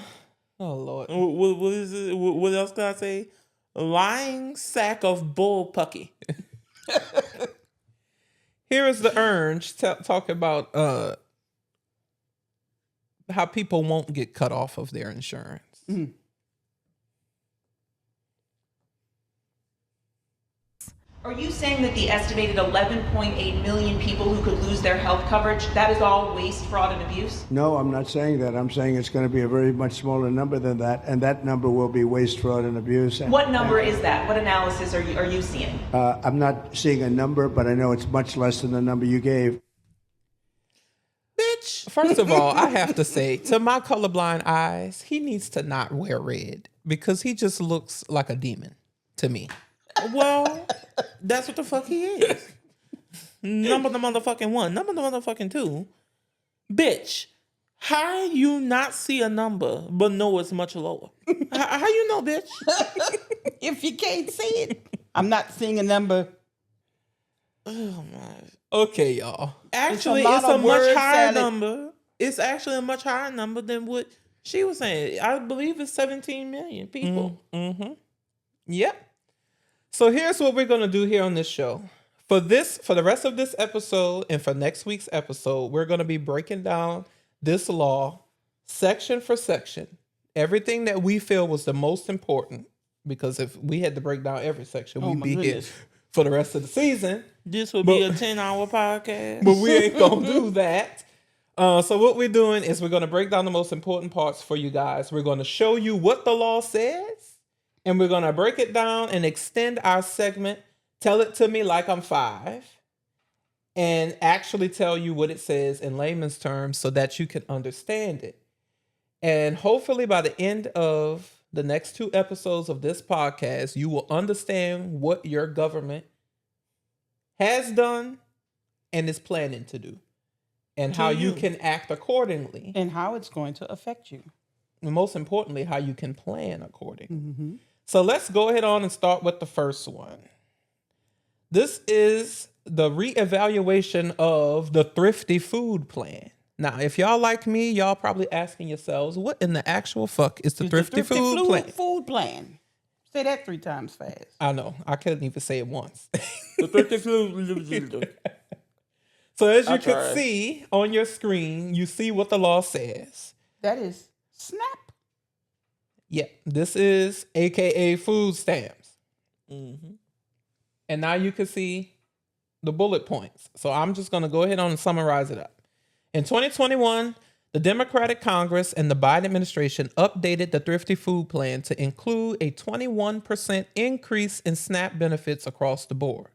Lord. What is it? What else can I say? Lying sack of bull pucky. Here is the Orange talk about how people won't get cut off of their insurance. Mm. Are you saying that the estimated 11.8 million people who could lose their health coverage, that is all waste, fraud, and abuse? No, I'm not saying that. I'm saying it's going to be a very much smaller number than that, and that number will be waste, fraud, and abuse. What number is that? What analysis are you seeing? I'm not seeing a number, but I know it's much less than the number you gave. Bitch. First of all, I have to say, to my colorblind eyes, he needs to not wear red because he just looks like a demon to me. Well, that's what the fuck he is. Number the motherfucking one. Number the motherfucking two. Bitch, how you not see a number but know it's much lower? How you know, bitch? If you can't see it. I'm not seeing a number. Oh, my. Okay, y'all. Actually, it's a much higher number. It's actually a much higher number than what she was saying. I believe it's 17 million people. Mm-hmm. Yep. So here's what we're going to do here on this show. For the rest of this episode and for next week's episode, we're going to be breaking down this law section for section. Everything that we feel was the most important, because if we had to break down every section, we'd be here for the rest of the season. This would be a 10-hour podcast. But we ain't going to do that. So what we're doing is we're going to break down the most important parts for you guys. We're going to show you what the law says. And we're going to break it down and extend our segment, tell it to me like I'm 5, and actually tell you what it says in layman's terms so that you can understand it. And hopefully by the end of the next 2 episodes of this podcast, you will understand what your government has done and is planning to do, and how you can act accordingly. And how it's going to affect you. And most importantly, how you can plan accordingly. Mm-hmm. So let's go ahead on and start with the first one. This is the reevaluation of the Thrifty Food Plan. Now, if y'all like me, y'all probably asking yourselves, what in the actual fuck is the Thrifty Food Plan? Food Plan. Say that 3 times fast. I know. I couldn't even say it once. The Thrifty Food. So as you can see on your screen, you see what the law says. That is SNAP. Yeah, this is AKA food stamps. Mm-hmm. And now you can see the bullet points. So I'm just going to go ahead on and summarize it up. In 2021, the Democratic Congress and the Biden administration updated the Thrifty Food Plan to include a 21% increase in SNAP benefits across the board.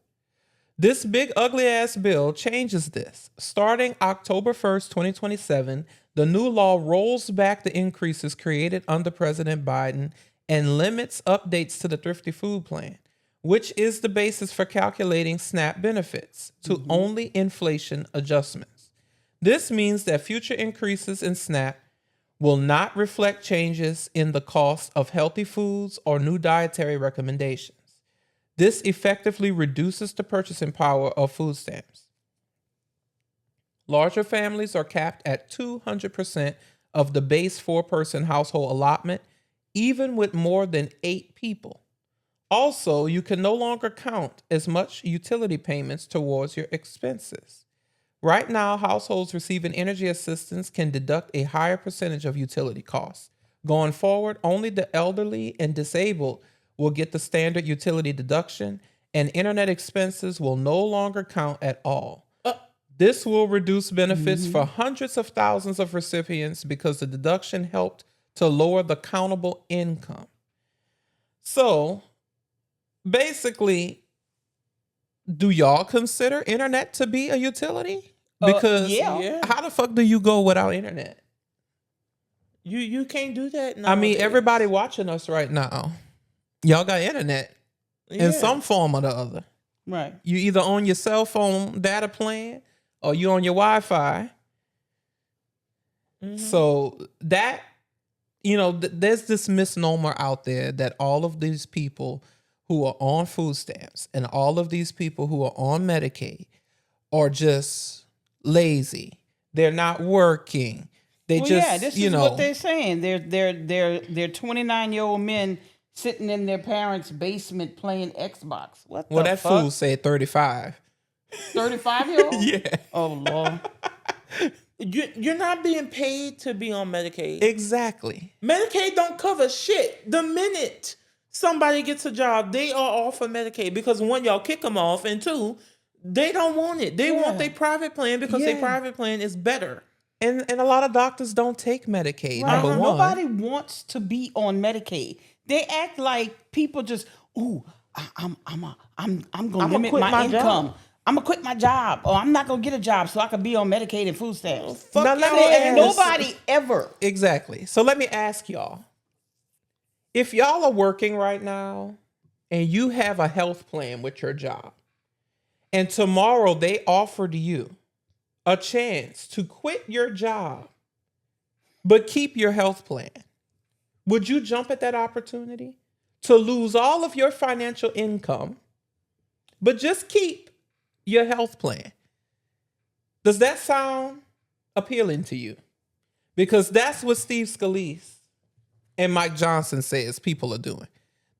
This big ugly ass bill changes this. Starting October 1st, 2027, the new law rolls back the increases created under President Biden and limits updates to the Thrifty Food Plan, which is the basis for calculating SNAP benefits, to only inflation adjustments. This means that future increases in SNAP will not reflect changes in the cost of healthy foods or new dietary recommendations. This effectively reduces the purchasing power of food stamps. Larger families are capped at 200% of the base 4-person household allotment, even with more than 8 people. Also, you can no longer count as much utility payments towards your expenses. Right now, households receiving energy assistance can deduct a higher percentage of utility costs. Going forward, only the elderly and disabled will get the standard utility deduction, and internet expenses will no longer count at all. This will reduce benefits for hundreds of thousands of recipients because the deduction helped to lower the countable income. So, basically, do y'all consider internet to be a utility? Because how the fuck do you go without internet? You can't do that now. I mean, everybody watching us right now, y'all got internet in some form or the other. Right. You either on your cell phone data plan or you on your Wi-Fi. So that, there's this misnomer out there that all of these people who are on food stamps and all of these people who are on Medicaid are just lazy. They're not working. This is what they're saying. They're 29-year-old men sitting in their parents' basement playing Xbox. What the fuck? That fool said 35. 35-year-old? Yeah. Oh, Lord. You're not being paid to be on Medicaid. Exactly. Medicaid don't cover shit. The minute somebody gets a job, they are off of Medicaid because one, y'all kick them off, and two, they don't want it. They want their private plan because their private plan is better. And a lot of doctors don't take Medicaid. Right. Number one. Nobody wants to be on Medicaid. They act like people just, I'm gonna limit my income. Job. I'm gonna quit my job, or I'm not gonna get a job so I can be on Medicaid and food stamps. Now, let me ask, nobody ever. Exactly. So let me ask y'all. If y'all are working right now and you have a health plan with your job, and tomorrow they offered you a chance to quit your job but keep your health plan, would you jump at that opportunity to lose all of your financial income but just keep your health plan? Does that sound appealing to you? Because that's what Steve Scalise and Mike Johnson says people are doing.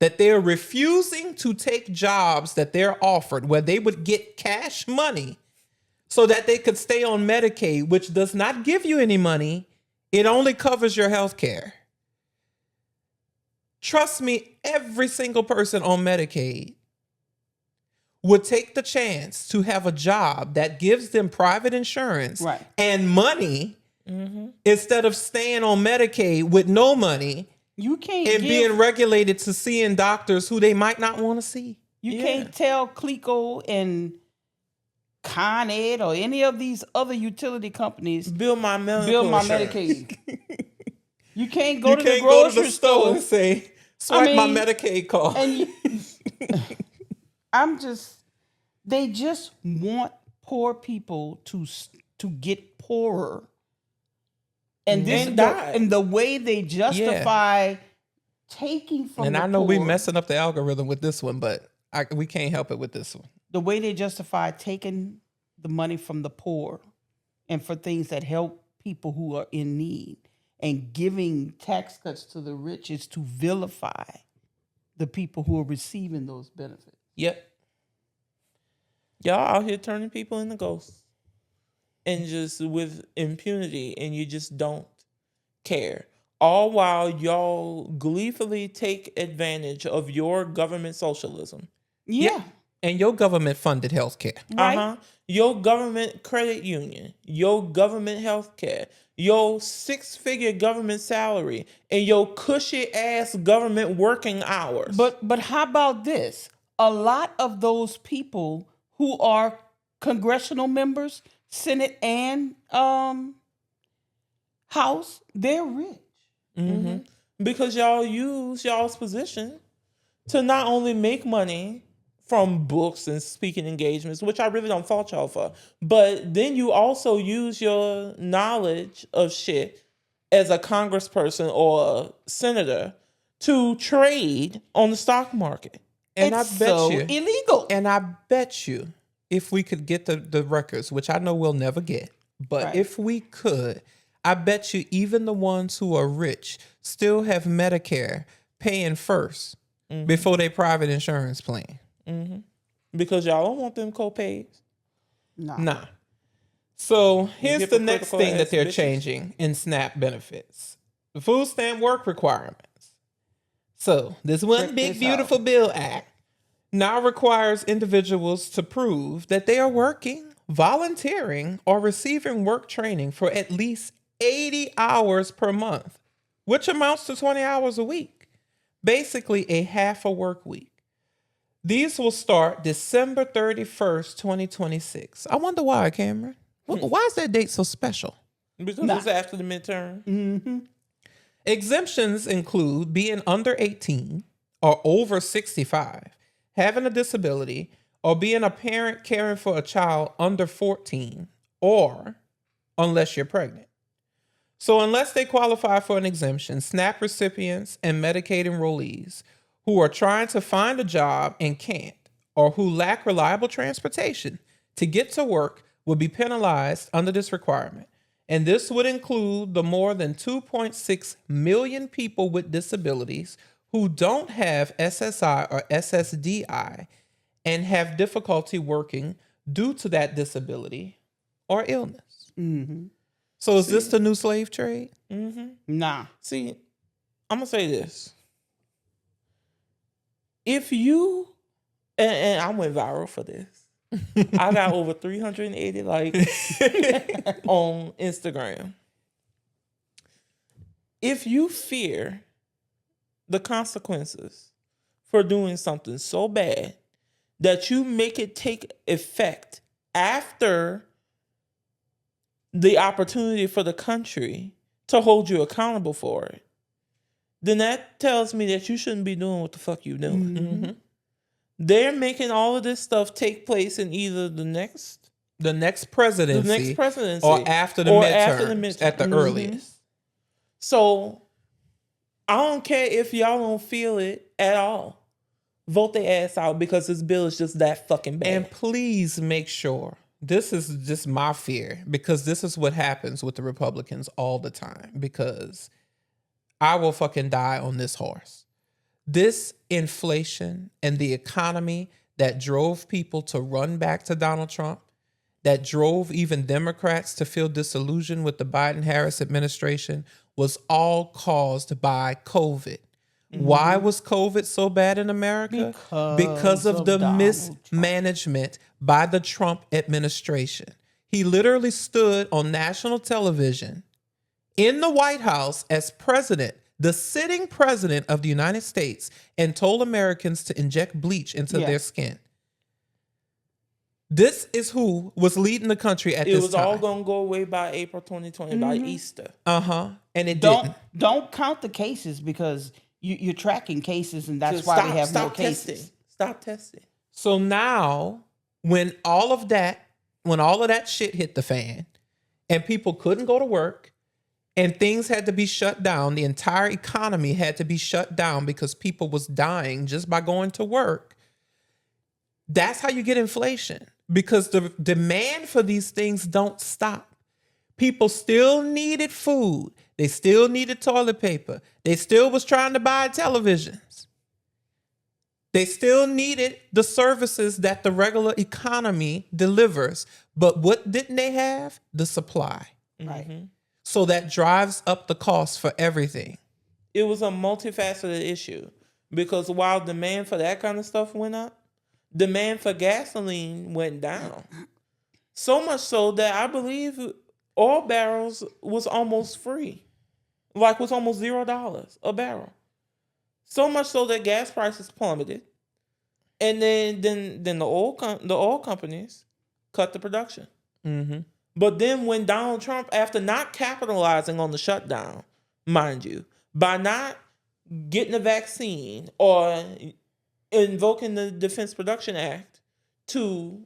That they're refusing to take jobs that they're offered where they would get cash money so that they could stay on Medicaid, which does not give you any money. It only covers your health care. Trust me, every single person on Medicaid would take the chance to have a job that gives them private insurance and money instead of staying on Medicaid with no money. You can't being regulated to seeing doctors who they might not want to see. You can't tell Clico and Con Ed or any of these other utility companies build my Medicaid. You can't go to the grocery store and say, swipe my Medicaid card. They just want poor people to get poorer. And the way they justify taking from and the I know poor, we're messing up the algorithm with this one, but we can't help it with this one. The way they justify taking the money from the poor and for things that help people who are in need and giving tax cuts to the rich is to vilify the people who are receiving those benefits. Yep. Y'all out here turning people into ghosts. And just with impunity, and you just don't care. All while y'all gleefully take advantage of your government socialism. Yeah. And your government funded healthcare. Right. Your government credit union, your government healthcare, your 6-figure government salary, and your cushy ass government working hours. But how about this? A lot of those people who are congressional members, Senate and House, they're rich. Mm-hmm. Because y'all use y'all's position to not only make money from books and speaking engagements, which I really don't fault y'all for, but then you also use your knowledge of shit as a congressperson or a senator to trade on the stock market. And it's so illegal. And I bet you, if we could get the records, which I know we'll never get, but if we could, I bet you even the ones who are rich still have Medicare paying first before their private insurance plan. Mm-hmm. Because y'all don't want them co-pays. Nah. So here's the next thing that they're changing in SNAP benefits. The Food Stamp Work Requirements. So this one big beautiful bill act now requires individuals to prove that they are working, volunteering, or receiving work training for at least 80 hours per month, which amounts to 20 hours a week. Basically a half a work week. These will start December 31st, 2026. I wonder why, Kameron. Why is that date so special? Because it's after the midterm. Mm-hmm. Exemptions include being under 18 or over 65, having a disability, or being a parent caring for a child under 14, or unless you're pregnant. So unless they qualify for an exemption, SNAP recipients and Medicaid enrollees who are trying to find a job and can't, or who lack reliable transportation to get to work will be penalized under this requirement. And this would include the more than 2.6 million people with disabilities who don't have SSI or SSDI and have difficulty working due to that disability or illness. So is this the new slave trade? Nah. See, I'm going to say this. If you, and I went viral for this. I got over 380 likes on Instagram. If you fear the consequences for doing something so bad that you make it take effect after the opportunity for the country to hold you accountable for it, then that tells me that you shouldn't be doing what the fuck you doing. They're making all of this stuff take place in either the next presidency, or after the midterms at the earliest. So I don't care if y'all don't feel it at all. Vote their ass out because this bill is just that fucking bad. And please make sure, this is just my fear, because this is what happens with the Republicans all the time, because I will fucking die on this horse. This inflation and the economy that drove people to run back to Donald Trump, that drove even Democrats to feel disillusioned with the Biden-Harris administration, was all caused by COVID. Why was COVID so bad in America? Because of the mismanagement by the Trump administration. He literally stood on national television in the White House as president, the sitting president of the United States, and told Americans to inject bleach into their skin. This is who was leading the country at this time. It was all going to go away by April 2020, by Easter. And it didn't. Don't count the cases, because you're tracking cases, and that's why they have more cases. Stop testing. So now, when all of that shit hit the fan, and people couldn't go to work, and things had to be shut down, the entire economy had to be shut down because people was dying just by going to work. That's how you get inflation, because the demand for these things don't stop. People still needed food. They still needed toilet paper. They still was trying to buy televisions. They still needed the services that the regular economy delivers. But what didn't they have? The supply. Right. So that drives up the cost for everything. It was a multifaceted issue, because while demand for that kind of stuff went up, demand for gasoline went down. So much so that I believe oil barrels was almost free. Like, was almost $0 a barrel. So much so that gas prices plummeted. And then the oil companies cut the production. But then when Donald Trump, after not capitalizing on the shutdown, mind you, by not getting a vaccine or invoking the Defense Production Act to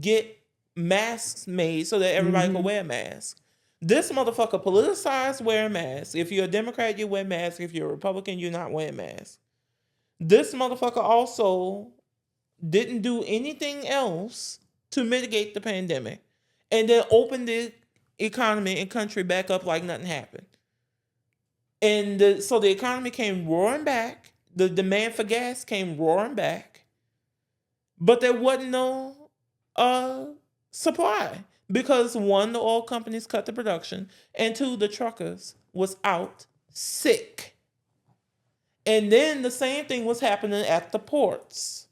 get masks made so that everybody can wear masks, this motherfucker politicized wearing masks. If you're a Democrat, you wear masks. If you're a Republican, you're not wearing masks. This motherfucker also didn't do anything else to mitigate the pandemic, and then opened the economy and country back up like nothing happened. And so the economy came roaring back. The demand for gas came roaring back. But there wasn't no supply. Because one, the oil companies cut the production, and two, the truckers was out sick. And then the same thing was happening at the ports.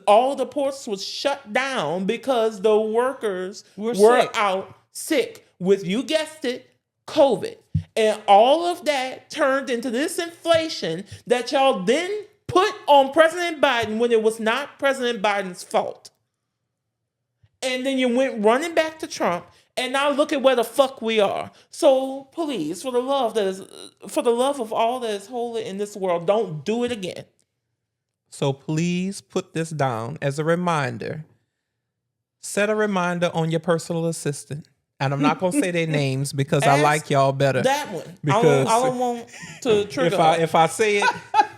All the ports was shut down because the workers were out sick with, you guessed it, COVID. And all of that turned into this inflation that y'all then put on President Biden when it was not President Biden's fault. And then you went running back to Trump, and now look at where the fuck we are. So please, for the love of all that is holy in this world, don't do it again. So please put this down as a reminder. Set a reminder on your personal assistant. And I'm not going to say their names because I like y'all better. That one. Because I don't want to trigger. If I say it,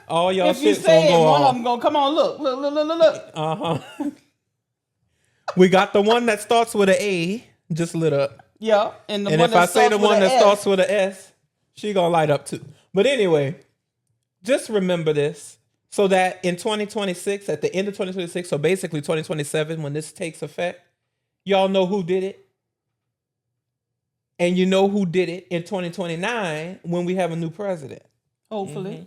all y'all if you shit's say going to go it, one off. of them going to come on, look. We got the one that starts with an A, just lit up. Yeah. And if I say the one that starts with an S, she going to light up too. But anyway, just remember this. So that in 2026, at the end of 2026, so basically 2027, when this takes effect, y'all know who did it. And you know who did it in 2029 when we have a new president. Hopefully. Mm-hmm.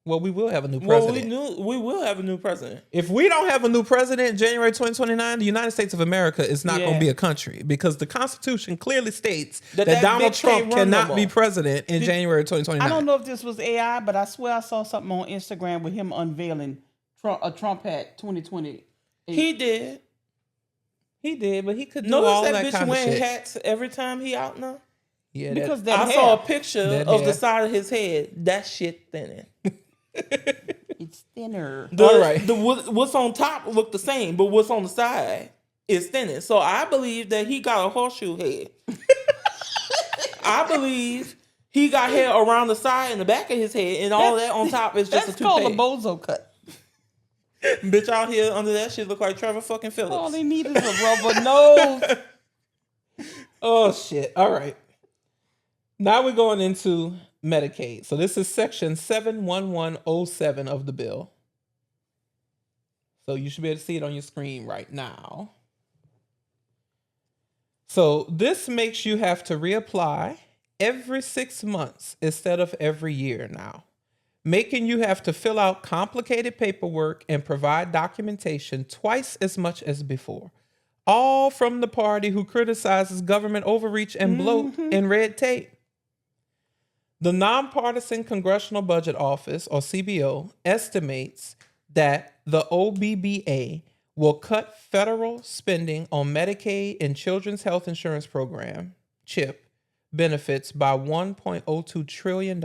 Well, we will have a new president. Well, we will have a new president. If we don't have a new president in January 2029, the United States of America is not going to be a country, because the Constitution clearly states that Donald Trump cannot be president in January 2029. I don't know if this was AI, but I swear I saw something on Instagram with him unveiling a Trump hat 2020. He did, but he could do all that bitch kind of wearing shit. hats every time he out now? Yeah, because I saw a picture of the side of his head. That shit thinning. It's thinner. All right. What's on top look the same, but what's on the side is thinning. So I believe that he got a horseshoe head. I believe he got hair around the side and the back of his head, and all that on top is just a toupee. That's called a bozo cut. Bitch out here under that shit look like Trevor fucking Phillips. All they need is a rubber nose. Oh, shit. All right. Now we're going into Medicaid. So this is section 71107 of the bill. So you should be able to see it on your screen right now. So this makes you have to reapply every 6 months instead of every year now, making you have to fill out complicated paperwork and provide documentation twice as much as before. All from the party who criticizes government overreach and bloat and red tape. The Nonpartisan Congressional Budget Office, or CBO, estimates that the OBBA will cut federal spending on Medicaid and Children's Health Insurance Program, CHIP, benefits by $1.02 trillion,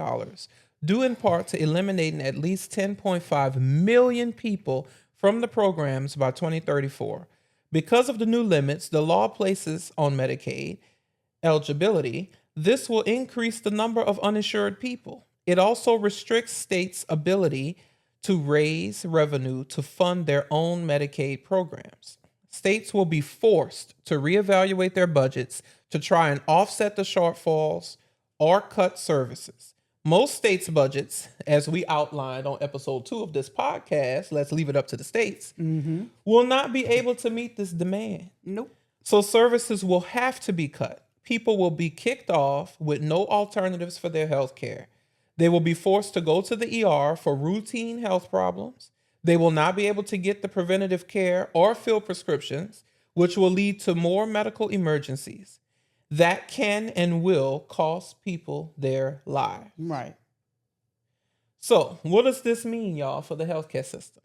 due in part to eliminating at least 10.5 million people from the programs by 2034. Because of the new limits the law places on Medicaid eligibility, this will increase the number of uninsured people. It also restricts states' ability to raise revenue to fund their own Medicaid programs. States will be forced to reevaluate their budgets to try and offset the shortfalls or cut services. Most states' budgets, as we outlined on episode 2 of this podcast, Let's Leave It Up to the States, will not be able to meet this demand. Nope. So services will have to be cut. People will be kicked off with no alternatives for their health care. They will be forced to go to the ER for routine health problems. They will not be able to get the preventative care or fill prescriptions, which will lead to more medical emergencies. That can and will cost people their lives. Right. So, what does this mean, y'all, for the healthcare system?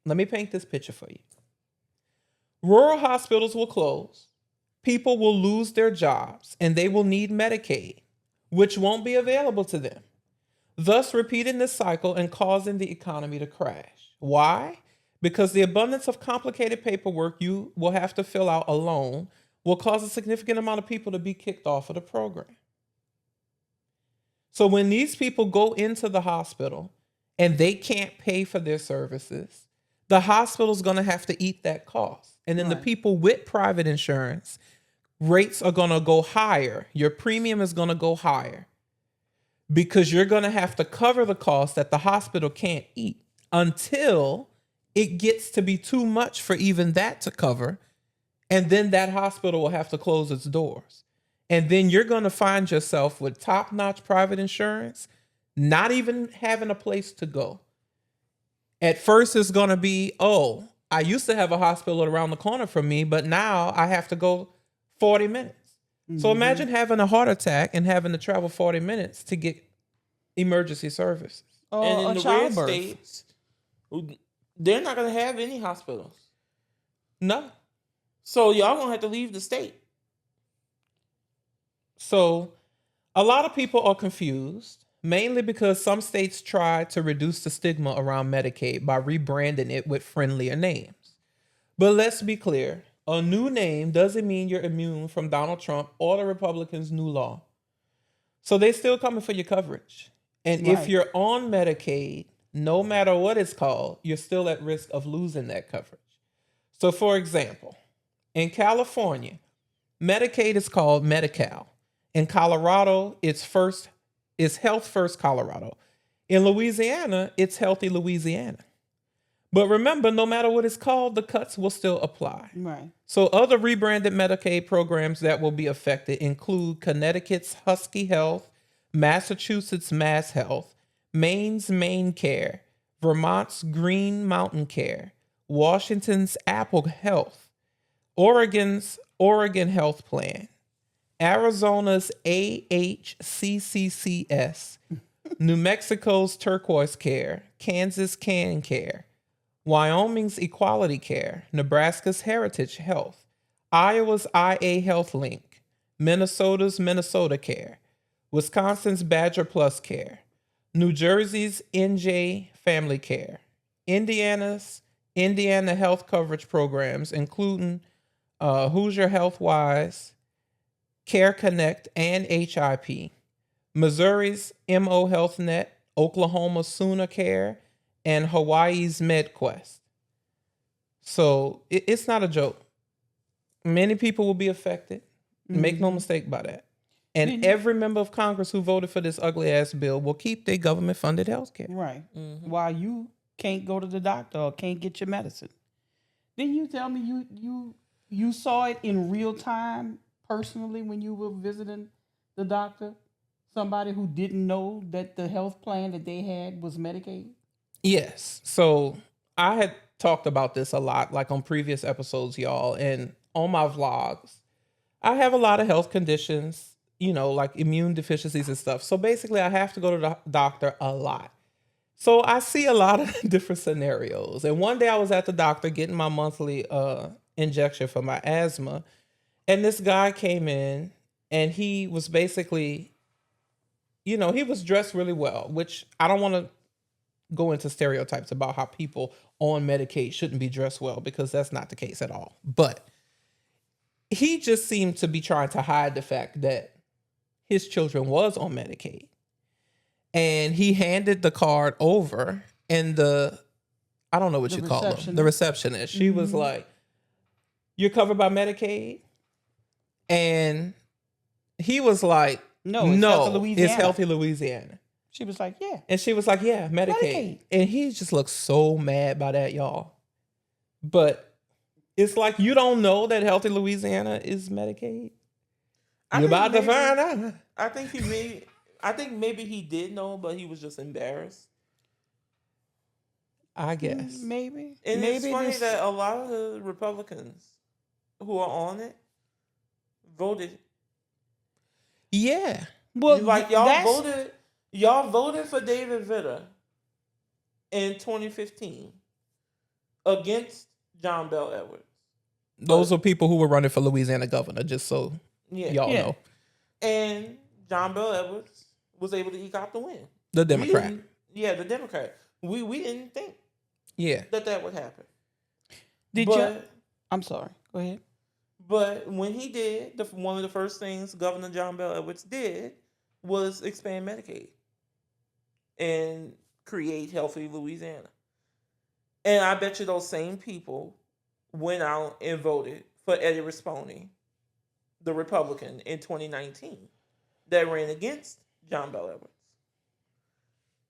Let me paint this picture for you. Rural hospitals will close. People will lose their jobs, and they will need Medicaid, which won't be available to them, thus repeating this cycle and causing the economy to crash. Why? Because the abundance of complicated paperwork you will have to fill out alone will cause a significant amount of people to be kicked off of the program. So when these people go into the hospital and they can't pay for their services, the hospital's going to have to eat that cost. And then the people with private insurance, rates are going to go higher. Your premium is going to go higher because you're going to have to cover the cost that the hospital can't eat until it gets to be too much for even that to cover. And then that hospital will have to close its doors. And then you're going to find yourself with top-notch private insurance, not even having a place to go. At first, it's going to be, oh, I used to have a hospital around the corner from me, but now I have to go 40 minutes. So imagine having a heart attack and having to travel 40 minutes to get emergency services. And in the red states, they're not going to have any hospitals. No. So y'all going to have to leave the state. So a lot of people are confused, mainly because some states try to reduce the stigma around Medicaid by rebranding it with friendlier names. But let's be clear, a new name doesn't mean you're immune from Donald Trump or the Republicans' new law. So they're still coming for your coverage. And if you're on Medicaid, no matter what it's called, you're still at risk of losing that coverage. So for example, in California, Medicaid is called Medi-Cal. In Colorado, it's Health First Colorado. In Louisiana, it's Healthy Louisiana. But remember, no matter what it's called, the cuts will still apply. Right. So other rebranded Medicaid programs that will be affected include Connecticut's Husky Health, Massachusetts Mass Health, Maine's Maine Care, Vermont's Green Mountain Care, Washington's Apple Health, Oregon's Oregon Health Plan, Arizona's AHCCCS, New Mexico's Turquoise Care, Kansas Can Care, Wyoming's Equality Care, Nebraska's Heritage Health, Iowa's IA Health Link, Minnesota's Minnesota Care, Wisconsin's Badger Plus Care, New Jersey's NJ Family Care, Indiana's Indiana Health Coverage Programs, including Hoosier Healthwise, Care Connect, and HIP, Missouri's MO Health Net, Oklahoma's Sooner Care, and Hawaii's MedQuest. So it's not a joke. Many people will be affected. Make no mistake about that. And every member of Congress who voted for this ugly ass bill will keep their government funded health care. Right. While you can't go to the doctor or can't get your medicine. Then you tell me you saw it in real time personally when you were visiting the doctor? Somebody who didn't know that the health plan that they had was Medicaid? Yes. So I had talked about this a lot, like on previous episodes, y'all, and on my vlogs. I have a lot of health conditions, like immune deficiencies and stuff. So basically I have to go to the doctor a lot. So I see a lot of different scenarios. And one day I was at the doctor getting my monthly injection for my asthma. And this guy came in and he was basically, he was dressed really well, which I don't want to go into stereotypes about how people on Medicaid shouldn't be dressed well, because that's not the case at all. But he just seemed to be trying to hide the fact that his children was on Medicaid. And he handed the card over, and I don't know what you call them, the receptionist. She was like, "You're covered by Medicaid?" And he was like, No, it's Healthy Louisiana. She was like, yeah. And she was like, yeah, Medicaid. And he just looked so mad by that, y'all. But it's like, you don't know that Healthy Louisiana is Medicaid? You're about to find out. I think maybe he did know, but he was just embarrassed. I guess. Maybe. And it's funny that a lot of the Republicans who are on it voted. Yeah. Well, like y'all voted for David Vitter in 2015 against John Bel Edwards. Those are people who were running for Louisiana governor, just so y'all know. And John Bel Edwards was able to eke out the win. The Democrat. The Democrat. We didn't think that would happen. I'm sorry. Go ahead. But when he did, one of the first things Governor John Bel Edwards did was expand Medicaid and create Healthy Louisiana. And I bet you those same people went out and voted for Eddie Rispone, the Republican, in 2019 that ran against John Bel Edwards.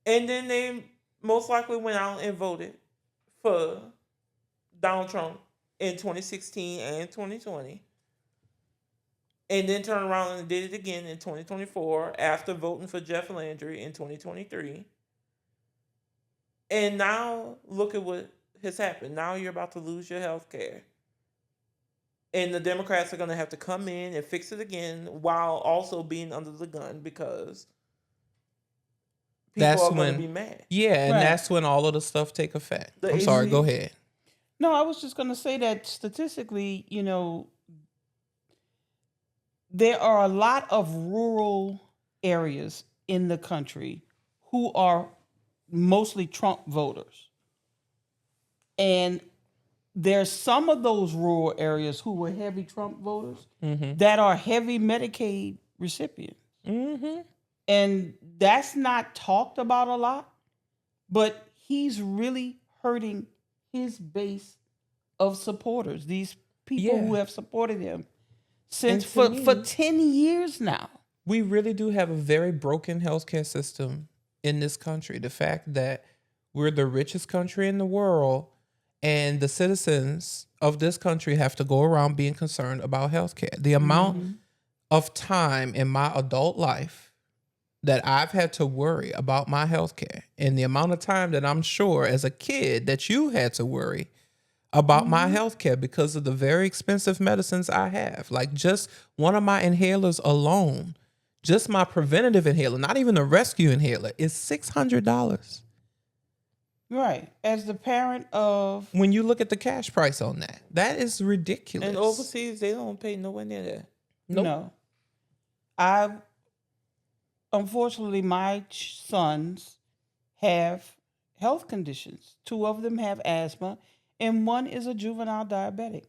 And then they most likely went out and voted for Donald Trump in 2016 and 2020. And then turned around and did it again in 2024 after voting for Jeff Landry in 2023. And now look at what has happened. Now you're about to lose your health care. And the Democrats are going to have to come in and fix it again while also being under the gun because people are going to be mad. Yeah, and that's when all of the stuff take effect. I'm sorry, go ahead. No, I was just going to say that statistically, there are a lot of rural areas in the country who are mostly Trump voters. And there's some of those rural areas who were heavy Trump voters that are heavy Medicaid recipients. Mm-hmm. And that's not talked about a lot, but he's really hurting his base of supporters, these people who have supported him since for 10 years now. We really do have a very broken healthcare system in this country. The fact that we're the richest country in the world, and the citizens of this country have to go around being concerned about healthcare. The amount of time in my adult life that I've had to worry about my healthcare, and the amount of time that I'm sure as a kid that you had to worry about my healthcare because of the very expensive medicines I have. Like just one of my inhalers alone, just my preventative inhaler, not even the rescue inhaler, is $600. Right. As the parent of... When you look at the cash price on that, that is ridiculous. And overseas, they don't pay nowhere near that. Nope. No. Unfortunately, my sons have health conditions. 2 of them have asthma, and 1 is a juvenile diabetic.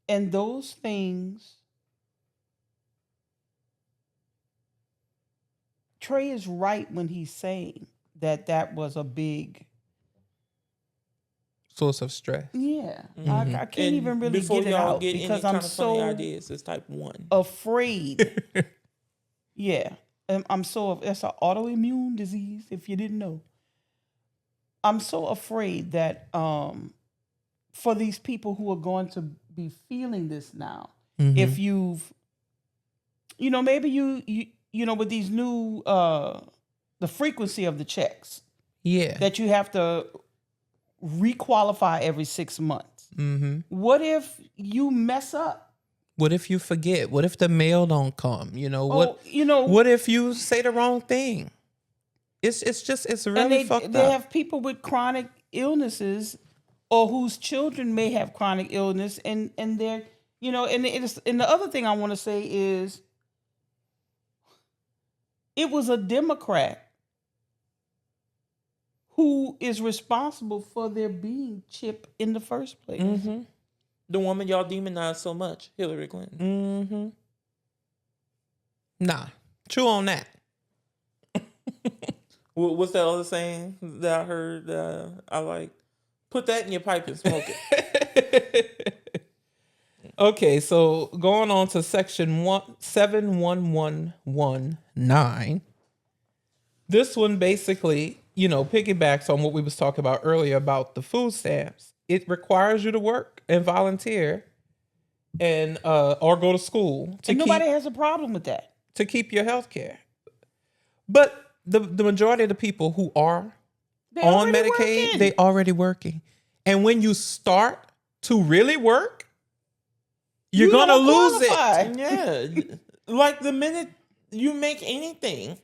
And those things... Trey is right when he's saying that was a big source of stress. Yeah. I can't even really get it out because I'm so ideas. It's type 1. Afraid. Yeah. I'm so, it's an autoimmune disease, if you didn't know. I'm so afraid that for these people who are going to be feeling this now, if you've, maybe you with these new, the frequency of the checks. Yeah. That you have to requalify every 6 months. What if you mess up? What if you forget? What if the mail don't come? What if you say the wrong thing? It's really fucked up. They have people with chronic illnesses or whose children may have chronic illness and they're, and the other thing I want to say is it was a Democrat who is responsible for there being CHIP in the first place. The woman y'all demonize so much, Hillary Clinton. Nah, true on that. What's that other saying that I heard? I like, put that in your pipe and smoke it. Okay, so going on to section 71119. This one basically, piggybacks on what we was talking about earlier about the food stamps. It requires you to work and volunteer and or go to school. And nobody has a problem with that. To keep your health care. But the majority of the people who are on Medicaid, they already working. And when you start to really work, you're going to lose it. Yeah. Like the minute you make anything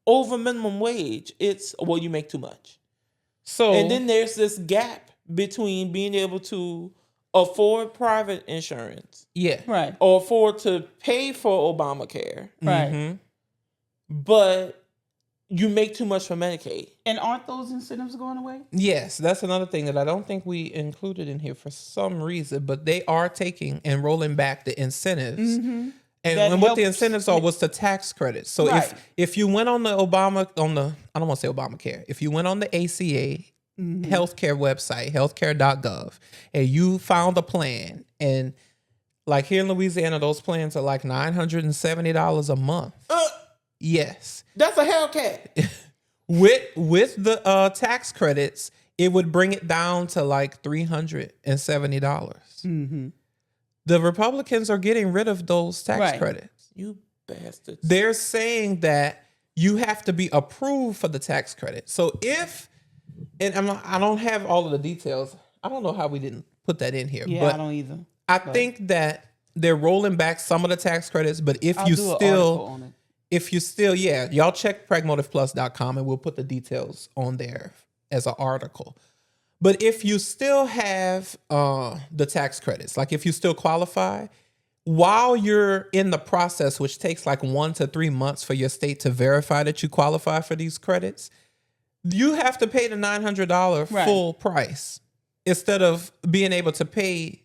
over minimum wage, you make too much. And then there's this gap between being able to afford private insurance. Yeah. Right. Or afford to pay for Obamacare. Right. But you make too much for Medicaid. And aren't those incentives going away? Yes, that's another thing that I don't think we included in here for some reason, but they are taking and rolling back the incentives. And what the incentives are was the tax credits. So if you went on the I don't want to say Obamacare, if you went on the ACA healthcare website, healthcare.gov, and you found a plan, and like here in Louisiana, those plans are like $970 a month. Yes. That's a Hellcat. With the tax credits, it would bring it down to like $370. The Republicans are getting rid of those tax credits. You bastards. They're saying that you have to be approved for the tax credit. So I don't have all of the details. I don't know how we didn't put that in here. Yeah, but I don't either. I think that they're rolling back some of the tax credits, but y'all check pragmotivplus.com and we'll put the details on there as an article. But if you still have the tax credits, like if you still qualify, while you're in the process, which takes like 1 to 3 months for your state to verify that you qualify for these credits, you have to pay the $900 full price instead of being able to pay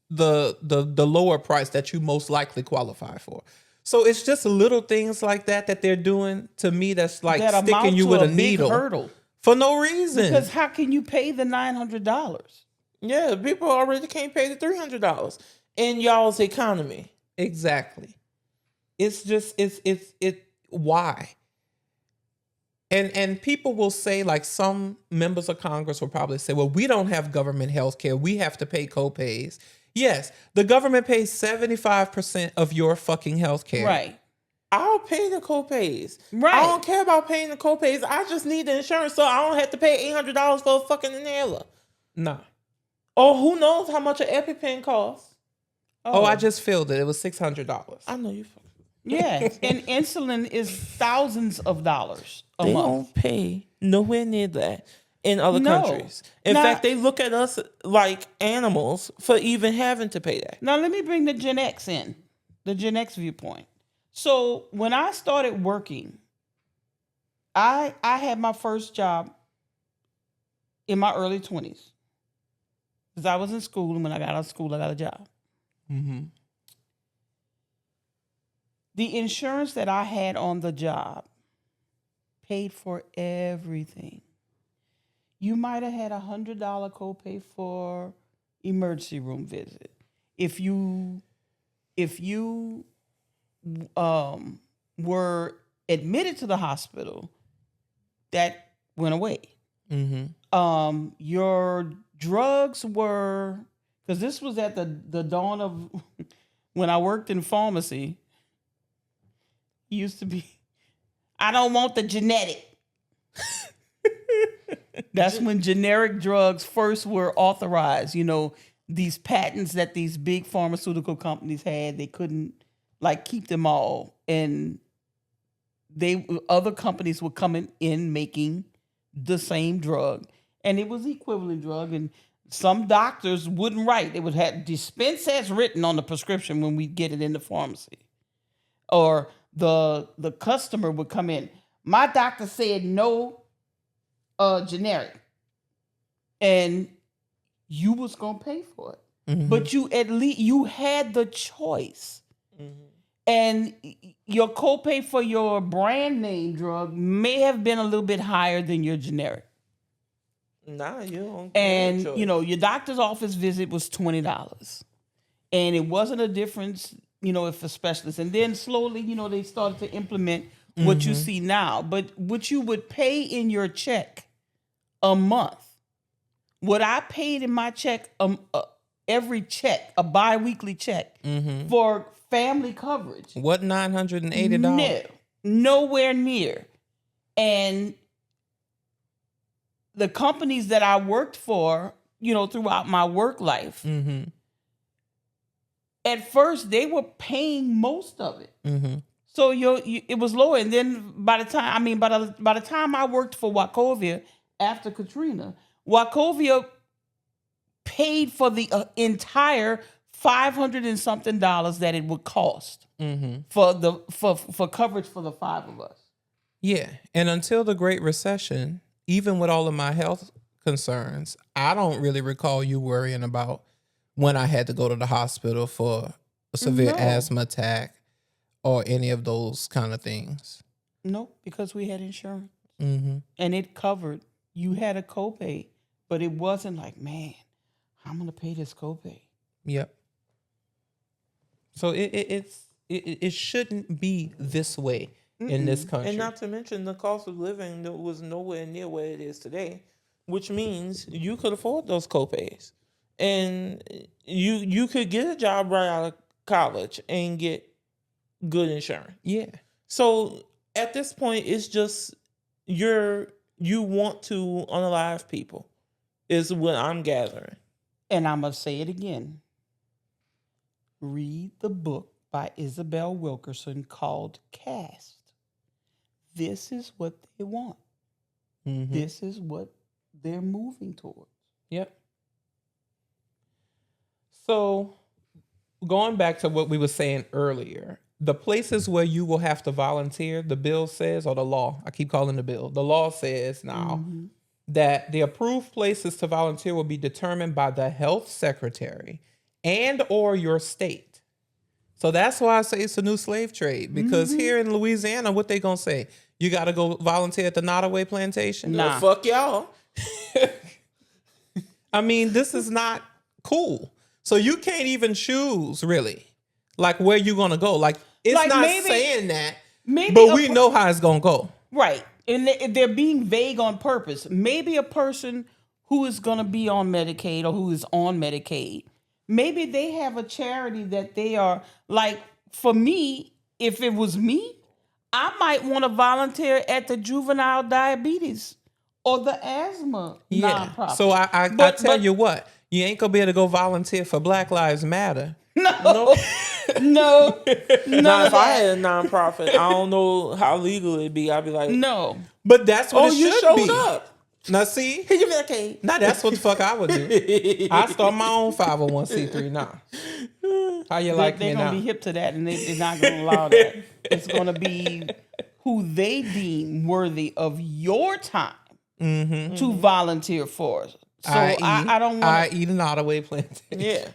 the lower price that you most likely qualify for. So it's just little things like that they're doing to me that's like sticking you with a needle. Hurdle. For no reason. Because how can you pay the $900? Yeah, people already can't pay the $300 in y'all's economy. Exactly. It's just, why? And people will say, like some members of Congress will probably say, well, we don't have government health care. We have to pay co-pays. Yes, the government pays 75% of your fucking health care. Right. I'll pay the co-pays. Right. I don't care about paying the co-pays. I just need the insurance so I don't have to pay $800 for a fucking inhaler. Nah. Or who knows how much an EpiPen costs. Oh, I just filled it. It was $600. I know you. Yeah, and insulin is thousands of dollars a They month. don't pay nowhere near that in other No. countries. In fact, they look at us like animals for even having to pay that. Now, let me bring the Gen X in, the Gen X viewpoint. So when I started working, I had my first job in my early 20s. Because I was in school, and when I got out of school, I got a job. Mm-hmm. The insurance that I had on the job paid for everything. You might have had $100 copay for emergency room visit. If you were admitted to the hospital, that went away. Mm-hmm. Your drugs were, because this was at the dawn of when I worked in pharmacy. Used to be, I don't want the genetic. That's when generic drugs first were authorized. You know, these patents that these big pharmaceutical companies had, they couldn't like keep them all. And other companies were coming in making the same drug. And it was equivalent drug. And some doctors wouldn't write. They would have dispense as written on the prescription when we get it in the pharmacy. Or the customer would come in. My doctor said no generic. And you was gonna pay for it. Mm-hmm. But you had the choice. Mm-hmm. And your copay for your brand name drug may have been a little bit higher than your generic. Nah, you don't. And your doctor's office visit was $20. And it wasn't a difference, if a specialist. And then slowly, they started to implement what you see now. But what you would pay in your check a month, what I paid in my check, every check, a bi-weekly check for family coverage. What, $980? No, nowhere near. And the companies that I worked for, throughout my work life, at first they were paying most of it. So it was lower. And then by the time I worked for Wachovia after Katrina, Wachovia paid for the entire $500 and something that it would cost for coverage for the five of us. Yeah. And until the Great Recession, even with all of my health concerns, I don't really recall you worrying about when I had to go to the hospital for a severe asthma attack or any of those kind of things. No, because we had insurance. And it covered. You had a copay, but it wasn't like, man, I'm going to pay this copay. Yep. So it shouldn't be this way in this country. And not to mention the cost of living that was nowhere near where it is today, which means you could afford those copays. And you could get a job right out of college and get good insurance. Yeah. So at this point, it's just you want to unalive people is what I'm gathering. And I'm going to say it again. Read the book by Isabel Wilkerson called Caste. This is what they want. This is what they're moving towards. Yep. So going back to what we were saying earlier, the places where you will have to volunteer, the bill says, or the law, I keep calling the bill, the law says now that the approved places to volunteer will be determined by the health secretary and or your state. So that's why I say it's a new slave trade, because here in Louisiana, what they gonna say? You got to go volunteer at the Nottaway plantation? Nah. Fuck y'all. I mean, this is not cool. So you can't even choose, really, like where you're going to go. Like, it's Like not maybe- saying that, maybe but we know how it's going to go. Right. And they're being vague on purpose. Maybe a person who is going to be on Medicaid or who is on Medicaid, maybe they have a charity that they are, like, for me, if it was me, I might want to volunteer at the juvenile diabetes or the asthma nonprofit. So I tell you what, you ain't going to be able to go volunteer for Black Lives Matter. No. No. Now, if I had a nonprofit, I don't know how legal it'd be. I'd be like, no. But that's what it you should showed be. up. Now, see? Here, give me that cake. Now, that's what the fuck I would do. I start my own 501c3 now. How you like me they're now? going to be hip to that, and they're not going to allow that. It's going to be who they deem worthy of your time to volunteer for. So I don't want I eat an Ottaway plantation. Yeah.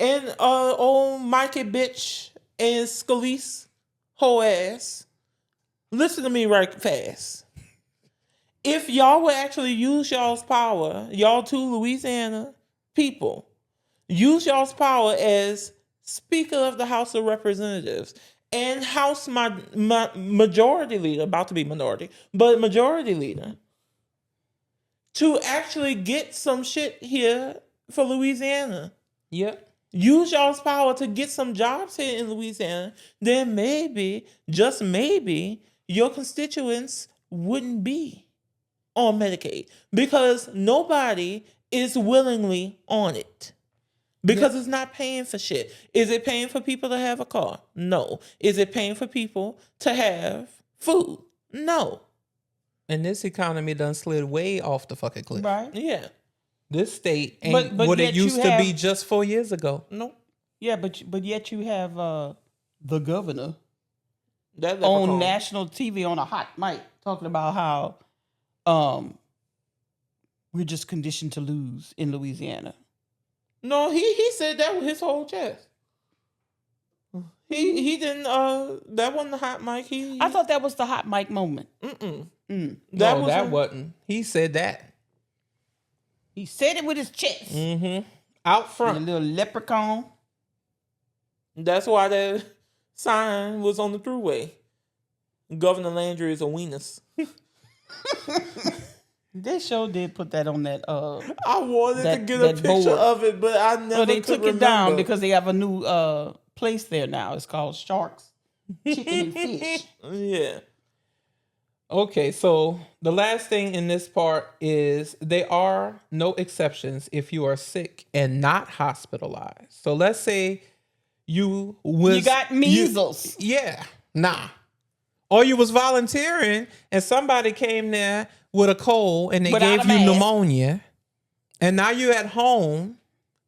And old Mikey bitch and Scalise whole ass. Listen to me right fast. If y'all would actually use y'all's power, y'all two Louisiana people, use y'all's power as Speaker of the House of Representatives and House Majority Leader, about to be minority, but Majority Leader, to actually get some shit here for Louisiana. Yep. Use y'all's power to get some jobs here in Louisiana, then maybe, just maybe, your constituents wouldn't be on Medicaid because nobody is willingly on it. Because it's not paying for shit. Is it paying for people to have a car? No. Is it paying for people to have food? No. And this economy done slid way off the fucking cliff. Right. Yeah. This state ain't But what yet it used you to have- be just 4 years ago. No. Yeah, but yet you have the governor That on national TV on a hot mic talking about how we're just conditioned to lose in Louisiana. No, he said that with his whole chest. He didn't that wasn't the hot mic. I thought that was the hot mic moment. That wasn't. He said that. He said it with his chest. Out front. And a little leprechaun. That's why that sign was on the thruway. Governor Landry is a weenus. They sure did put that on that. I wanted to get a picture board. of it, but I never So they could took remember. it down because they have a new place there now. It's called Sharks Chicken and Fish. Yeah. Okay, so the last thing in this part is there are no exceptions if you are sick and not hospitalized. So let's say you got measles. Or you was volunteering and somebody came there with a cold and they Without gave a you mask. pneumonia. And now you're at home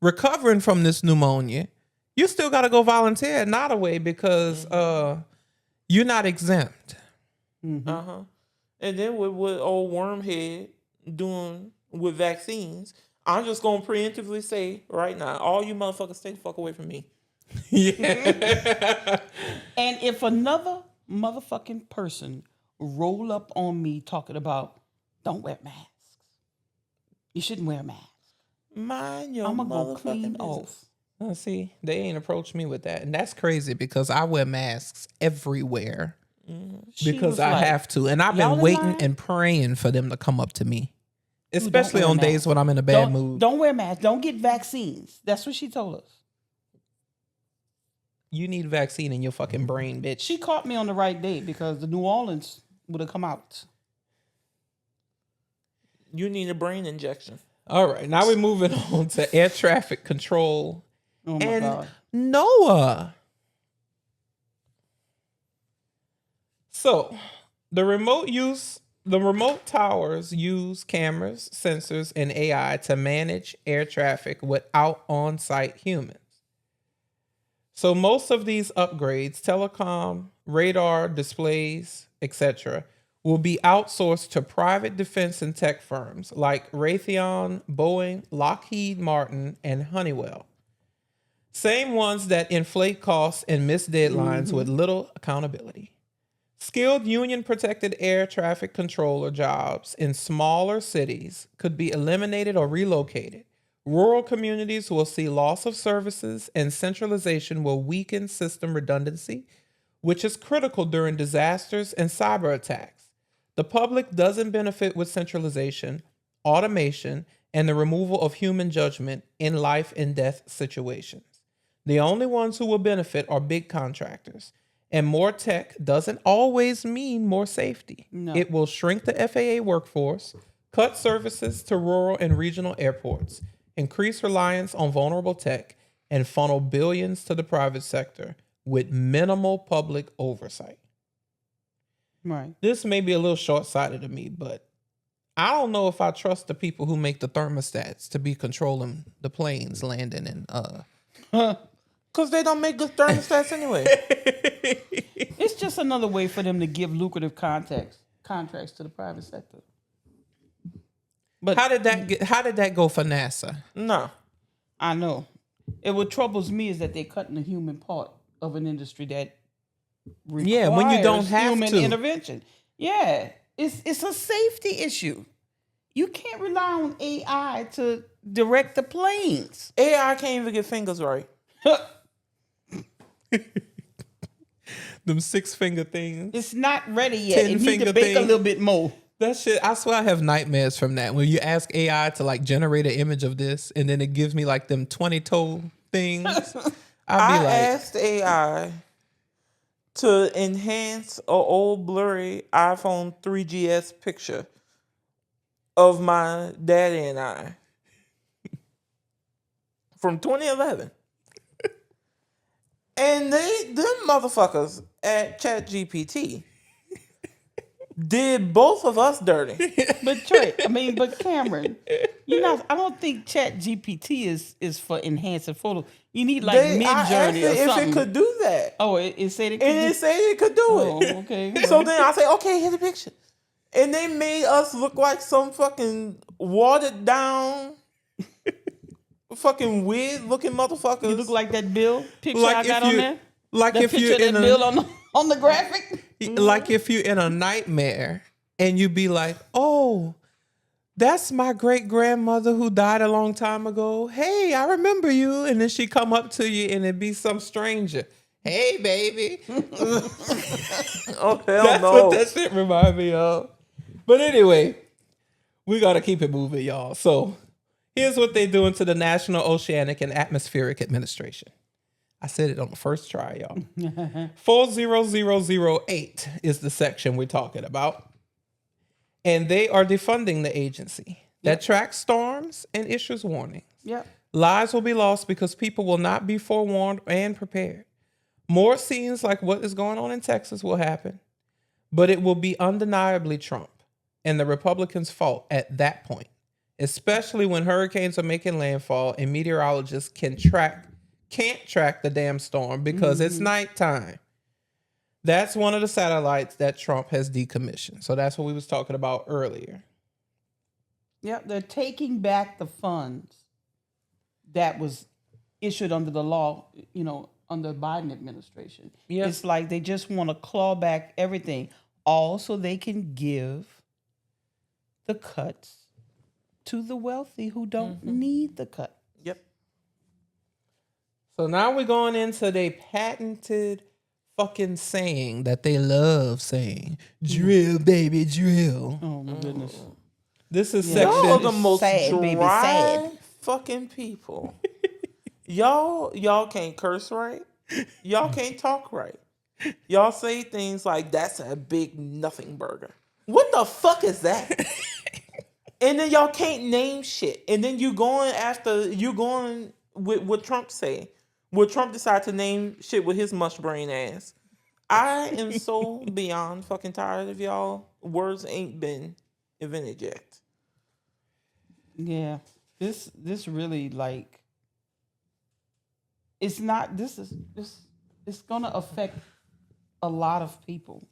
recovering from this pneumonia. You still got to go volunteer at Nottaway because you're not exempt. Uh-huh. And then with what old Wormhead doing with vaccines, I'm just going to preemptively say right now, all you motherfuckers stay the fuck away from me. Yeah. And if another motherfucking person roll up on me talking about don't wear masks, you shouldn't wear a mask. Mind your I'm gonna go motherfucking clean business. off. See, they ain't approached me with that. And that's crazy because I wear masks everywhere because I have to. And I've been waiting and praying for them to come up to me, especially on days when I'm in a bad mood. Don't wear masks. Don't get vaccines. That's what she told us. You need a vaccine in your fucking brain, bitch. She caught me on the right day because the New Orleans would have come out. You need a brain injection. All right, now we're moving on to air traffic control Oh my and God. NOAA. So, the remote towers use cameras, sensors, and AI to manage air traffic without on-site humans. So most of these upgrades, telecom, radar, displays, etc., will be outsourced to private defense and tech firms like Raytheon, Boeing, Lockheed Martin, and Honeywell. Same ones that inflate costs and miss deadlines with little accountability. Skilled union-protected air traffic controller jobs in smaller cities could be eliminated or relocated. Rural communities will see loss of services, and centralization will weaken system redundancy, which is critical during disasters and cyber attacks. The public doesn't benefit with centralization, automation, and the removal of human judgment in life and death situations. The only ones who will benefit are big contractors. And more tech doesn't always mean more safety. No. It will shrink the FAA workforce, cut services to rural and regional airports, increase reliance on vulnerable tech, and funnel billions to the private sector with minimal public oversight. Right. This may be a little short-sighted of me, but I don't know if I trust the people who make the thermostats to be controlling the planes landing in Because they don't make good thermostats anyway. It's just another way for them to give lucrative contracts to the private sector. But how did that go for NASA? No. I know. And what troubles me is that they're cutting the human part of an industry that requires when you don't have human to. intervention. Yeah. It's a safety issue. You can't rely on AI to direct the planes. AI can't even get fingers right. Them 6-finger things. It's not ready yet. It needs to 10-finger bake a thing. little bit more. That shit, I swear I have nightmares from that. When you ask AI to like generate an image of this and then it gives me like them 20-toe things. I asked AI to enhance an old blurry iPhone 3GS picture of my daddy and I from 2011. And them motherfuckers at ChatGPT did both of us dirty. But Kameron, I don't think ChatGPT is for enhancing photos. You need like Mid-Journey or something. If it could do that. Oh, it said it could. And it said it could do it. Okay. So then I say, okay, here's the picture. And they made us look like some fucking watered down, fucking weird looking motherfuckers. You look like that Bill picture Like I got if on you- there. like that if you're picture of in that a- Bill on the graphic. Like if you're in a nightmare and you be like, oh, that's my great grandmother who died a long time ago. Hey, I remember you. And then she come up to you and it be some stranger. Hey, baby. Oh, hell That's no. what that shit remind me of. But anyway, we got to keep it moving, y'all. So here's what they're doing to the National Oceanic and Atmospheric Administration. I said it on the first try, y'all. 40008 is the section we're talking about. And they are defunding the agency that tracks storms and issues warnings. Yep. Lives will be lost because people will not be forewarned and prepared. More scenes like what is going on in Texas will happen, but it will be undeniably Trump and the Republicans' fault at that point, especially when hurricanes are making landfall and meteorologists can't track the damn storm because it's nighttime. That's one of the satellites that Trump has decommissioned. So that's what we was talking about earlier. Yep, they're taking back the funds that was issued under the law, under the Biden administration. Yeah. It's like they just want to claw back everything, all so they can give the cuts to the wealthy who don't need the cut. Yep. So now we're going into the patented fucking saying that they love saying. Drill, baby, drill. Oh, my goodness. This is Y'all are section... the most sad, dry baby, sad. fucking people. Y'all can't curse right. Y'all can't talk right. Y'all say things like, that's a big nothing burger. What the fuck is that? And then y'all can't name shit. And then you going with what Trump say. What Trump decided to name shit with his mush brain ass. I am so beyond fucking tired of y'all. Words ain't been invented yet. Yeah. This really like it's not it's gonna affect a lot of people.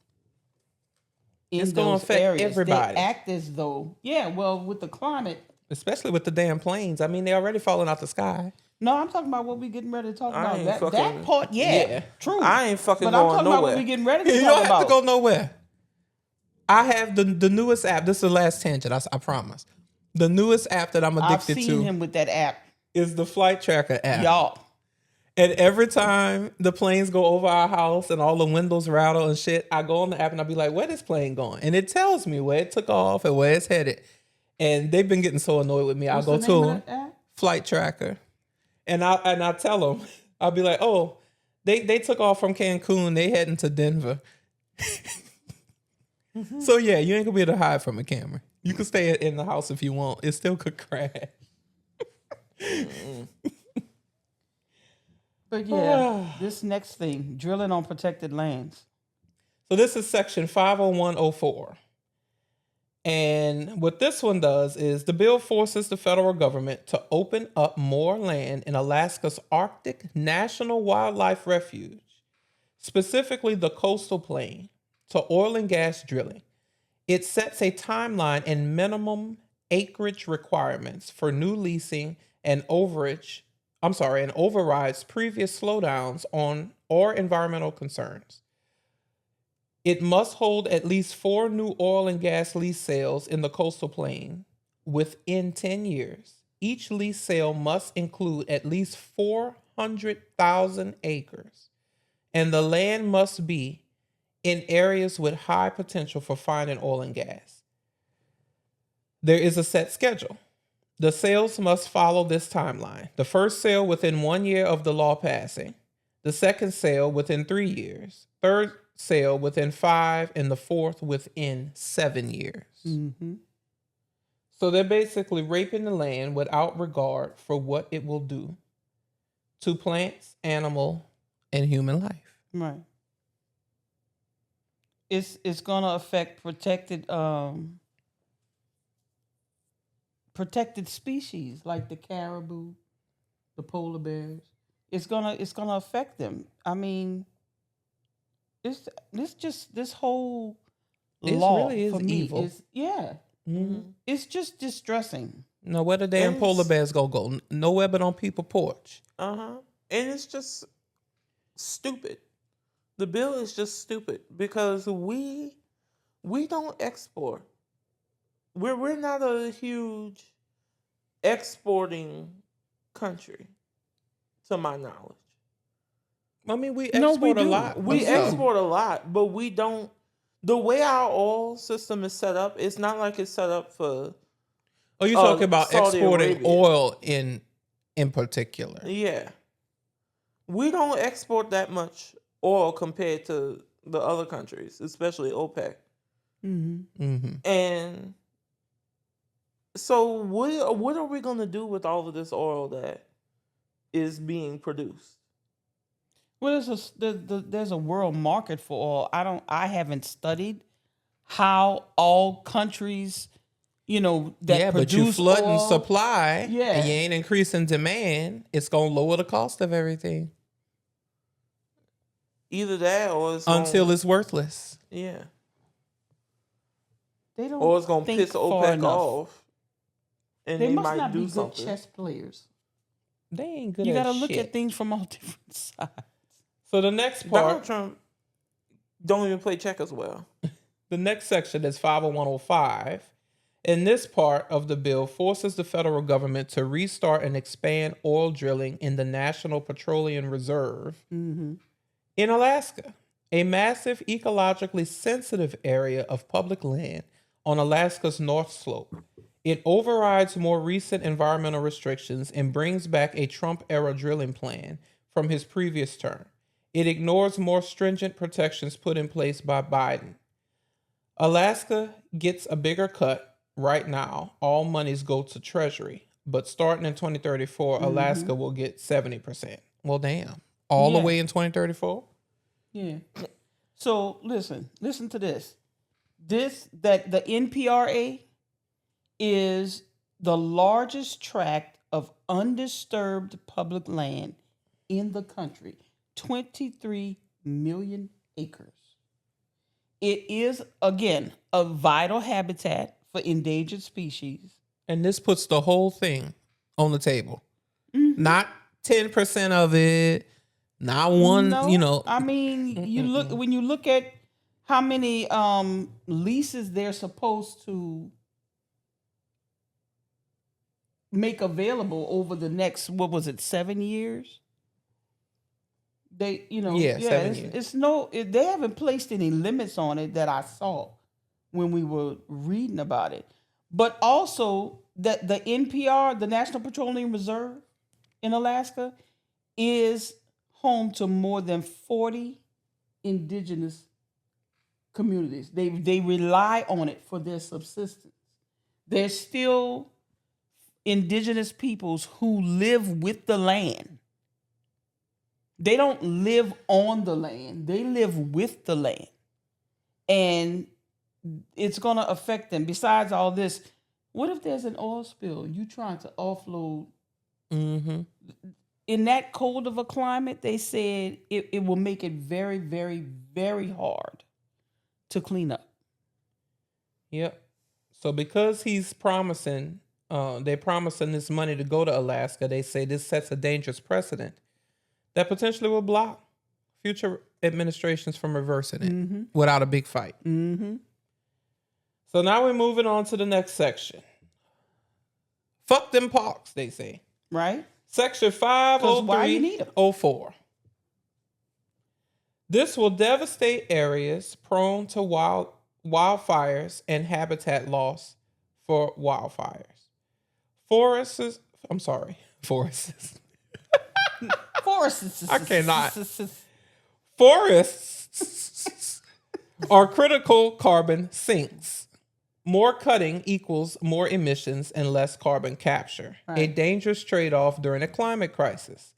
It's gonna affect everybody. They act as though, with the climate. Especially with the damn planes. I mean, they're already falling out the sky. No, I'm talking about what we getting ready to talk I about. ain't That fucking- part, true. I ain't fucking but going I'm talking nowhere. about what we getting ready to You talk don't about. have to go nowhere. I have the newest app. This is the last tangent, I promise. The newest app that I'm I've addicted seen to him with that app. is the Flight Tracker app. Y'all. And every time the planes go over our house and all the windows rattle and shit, I go on the app and I'll be like, where this plane going? And it tells me where it took off and where it's headed. And they've been getting so annoyed with me. I'll go to them, Flight Tracker. And I tell them, I'll be like, oh, they took off from Cancun. They heading to Denver. So yeah, you ain't gonna be able to hide from a camera. You can stay in the house if you want. It still could crash. But yeah, this next thing, drilling on protected lands. So this is section 50104. And what this one does is the bill forces the federal government to open up more land in Alaska's Arctic National Wildlife Refuge, specifically the coastal plain, to oil and gas drilling. It sets a timeline and minimum acreage requirements for new leasing and overrides previous slowdowns on or environmental concerns. It must hold at least 4 new oil and gas lease sales in the coastal plain within 10 years. Each lease sale must include at least 400,000 acres, and the land must be in areas with high potential for finding oil and gas. There is a set schedule. The sales must follow this timeline. The first sale within 1 year of the law passing, the second sale within 3 years, third sale within 5, and the fourth within 7 years. Mm-hmm. So they're basically raping the land without regard for what it will do to plants, animal, and human life. Right. It's gonna affect protected species like the caribou, the polar bears. It's gonna affect them. I mean, this whole law really is for me evil. It's just distressing. No, where the damn polar bears go? Nowhere but on people's porch. And it's just stupid. The bill is just stupid because we don't export. We're not a huge exporting country, to my knowledge. I mean, we export a lot. We export a lot, but we don't. The way our oil system is set up, it's not like it's set up for. Oh, you're talking about Saudi exporting Arabia. oil in particular. Yeah. We don't export that much oil compared to the other countries, especially OPEC. Mm-hmm. Mm-hmm. And so what are we going to do with all of this oil that is being produced? Well, there's a world market for oil. I haven't studied how all countries, that but you produce flooding oil, supply, and you ain't increasing demand. It's gonna lower the cost of everything. Either that, or it's until it's worthless. Yeah. They don't. Or it's gonna think piss far OPEC enough. off, and They they must might not do be something. good chess players. They ain't good. You got got to look at things from all different sides. So the next Donald part, Trump don't even play checkers well. the next section is 50105. And this part of the bill forces the federal government to restart and expand oil drilling in the National Petroleum Reserve in Alaska, a massive ecologically sensitive area of public land on Alaska's North Slope. It overrides more recent environmental restrictions and brings back a Trump-era drilling plan from his previous term. It ignores more stringent protections put in place by Biden. Alaska gets a bigger cut right now. All monies go to Treasury, but starting in 2034, Alaska will get 70%. Well, damn. All the way in 2034? Yeah. So listen to this. That the NPRA is the largest tract of undisturbed public land in the country. 23 million acres. It is, again, a vital habitat for endangered species. And this puts the whole thing on the table. Not 10% of it, not one, I mean, when you look at how many leases they're supposed to make available over the next, 7 years? They, 7 years. They haven't placed any limits on it that I saw when we were reading about it. But also that the NPR, the National Petroleum Reserve in Alaska, is home to more than 40 indigenous communities. They rely on it for their subsistence. There's still indigenous peoples who live with the land. They don't live on the land. They live with the land. And it's going to affect them. Besides all this, what if there's an oil spill? You trying to offload. Mm-hmm. In that cold of a climate, they said it will make it very, very, very hard to clean up. Yep. So because he's promising, they're promising this money to go to Alaska, they say this sets a dangerous precedent that potentially will block future administrations from reversing it without a big fight. Mm-hmm. So now we're moving on to the next section. Fuck them parks, they say. Right. Section 50304. This will devastate areas prone to wildfires and habitat loss for wildfires. Forests. I cannot. Forests are critical carbon sinks. More cutting equals more emissions and less carbon capture. Right. A dangerous trade-off during a climate crisis.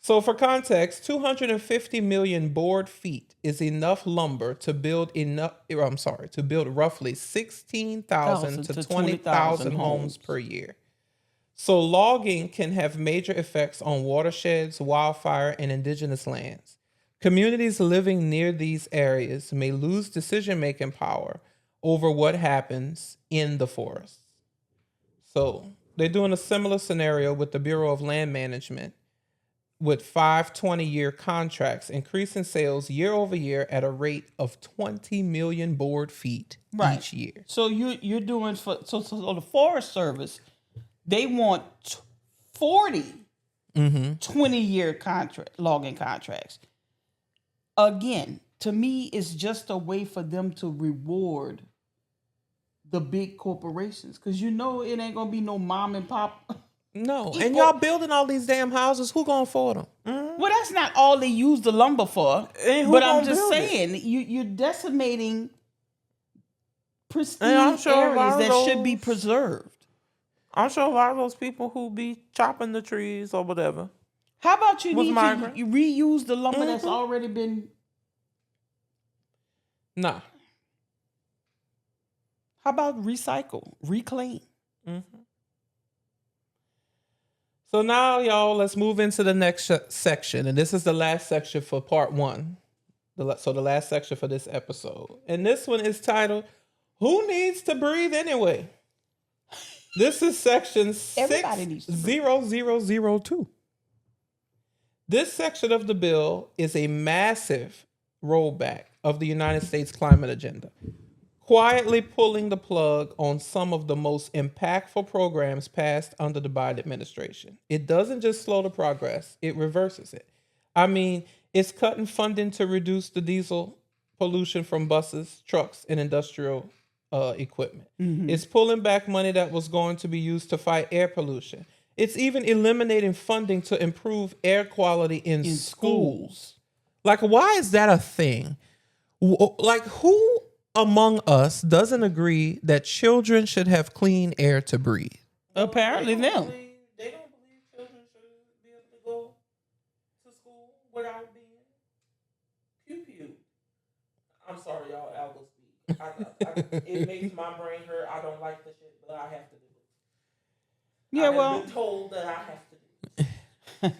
So for context, 250 million board feet is enough lumber to build roughly 16,000 to 20,000 homes per year. So logging can have major effects on watersheds, wildfire, and indigenous lands. Communities living near these areas may lose decision-making power over what happens in the forest. So they're doing a similar scenario with the Bureau of Land Management with 5 20-year contracts, increasing sales year over year at a rate of 20 million board feet each year. So you're doing so the Forest Service, they want 40 20-year logging contracts. Again, to me, it's just a way for them to reward the big corporations, because it ain't gonna be no mom and pop. No, and y'all building all these damn houses. Who gonna afford them? Well, that's not all they use the lumber for. But I'm just saying, you're decimating pristine areas that should be preserved. I'm sure a lot of those people who be chopping the trees or whatever. How about you reuse the lumber that's already been? Nah. How about recycle, reclaim? So now, y'all, let's move into the next section. And this is the last section for part 1. So the last section for this episode. And this one is titled, Who Needs to Breathe Anyway? This is section 60002. This section of the bill is a massive rollback of the United States climate agenda, quietly pulling the plug on some of the most impactful programs passed under the Biden administration. It doesn't just slow the progress, it reverses it. I mean, it's cutting funding to reduce the diesel pollution from buses, trucks, and industrial equipment. It's pulling back money that was going to be used to fight air pollution. It's even eliminating funding to improve air quality in schools. Like, why is that a thing? Like, who among us doesn't agree that children should have clean air to breathe? Apparently them. They don't believe children should be able to go to school without being pew-pew. I'm sorry, y'all, I will speak. It makes my brain hurt. I don't like the shit, but I have to do it. Yeah, I've been told that I have to do it.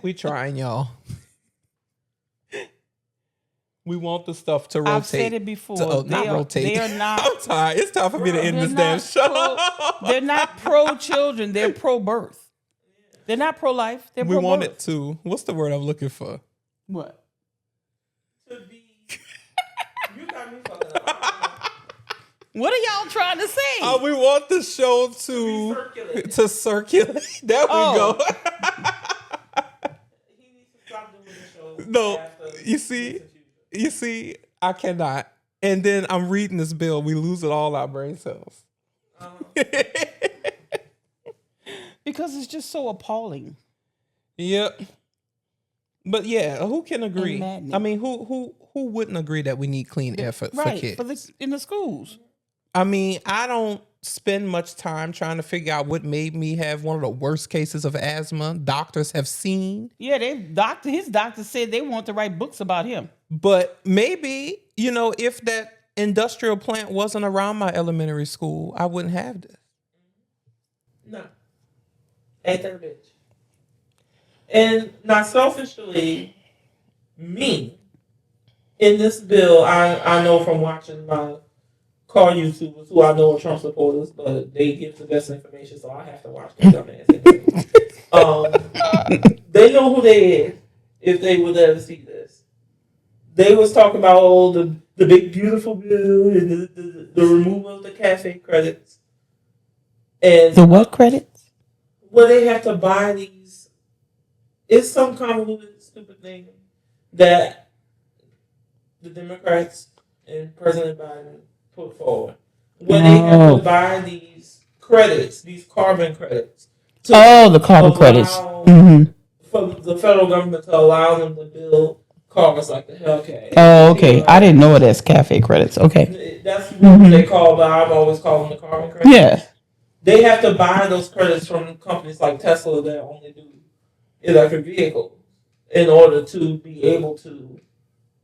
We trying, y'all. We want the stuff to rotate. I've said it before. Not rotate. They are not. I'm tired. It's time for me to end this damn show. They're not pro-children. They're pro-birth. They're not pro-life. They're pro-birth. We want it to. What's the word I'm looking for? What? To be. You got me fucking up. What are y'all trying to say? We want the show to circulate. There we go. He needs to stop doing the show. No, you see, I cannot. And then I'm reading this bill. We losing all our brain cells. Because it's just so appalling. Yep. But yeah, who can agree? I mean, who wouldn't agree that we need clean air for kids? In the schools. I mean, I don't spend much time trying to figure out what made me have one of the worst cases of asthma doctors have seen. Yeah, his doctor said they want to write books about him. But maybe, if that industrial plant wasn't around my elementary school, I wouldn't have this. No. Ain't that bitch. And not selfishly, me, in this bill, I know from watching my car YouTubers who I know are Trump supporters, but they give the best information, so I have to watch their dumbass. They know who they is if they would ever see this. They was talking about the big beautiful bill and the removal of the cafe credits. And the what credits? Well, they have to buy these. It's some convoluted, stupid thing that the Democrats and President Biden put forward. When they have to buy these credits, these carbon credits. The carbon credits. For the federal government to allow them to build cars like the Hellcat. Oh, okay. I didn't know it as cafe credits. Okay. That's what they call, but I've always called them the carbon credits. Yeah. They have to buy those credits from companies like Tesla that only do electric vehicles in order to be able to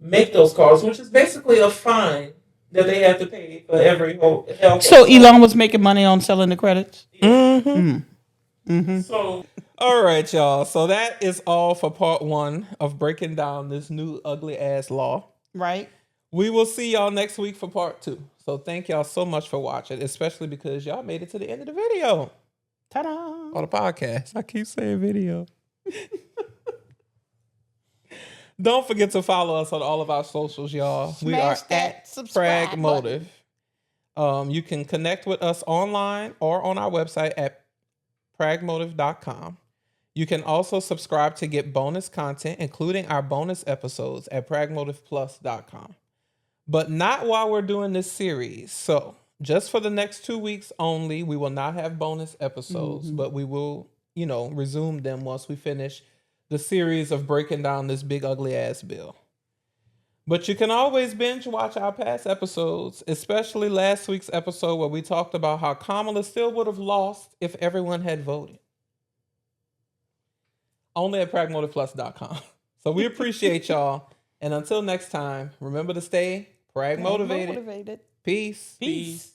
make those cars, which is basically a fine that they have to pay for every health. So Elon was making money on selling the credits? So, all right, y'all. So that is all for part 1 of breaking down this new ugly ass law. Right. We will see y'all next week for part 2. So thank y'all so much for watching, especially because y'all made it to the end of the video. Ta-da! Or the podcast. I keep saying video. Don't forget to follow us on all of our socials, y'all. We are at Pragmotiv. You can connect with us online or on our website at pragmotiv.com. You can also subscribe to get bonus content, including our bonus episodes at pragmotivplus.com. But not while we're doing this series. So just for the next 2 weeks only, we will not have bonus episodes, but we will, resume them once we finish the series of breaking down this big ugly ass bill. But you can always binge watch our past episodes, especially last week's episode where we talked about how Kamala still would have lost if everyone had voted. Only at pragmotivplus.com. So we appreciate y'all. And until next time, remember to stay prag motivated. Peace. Peace.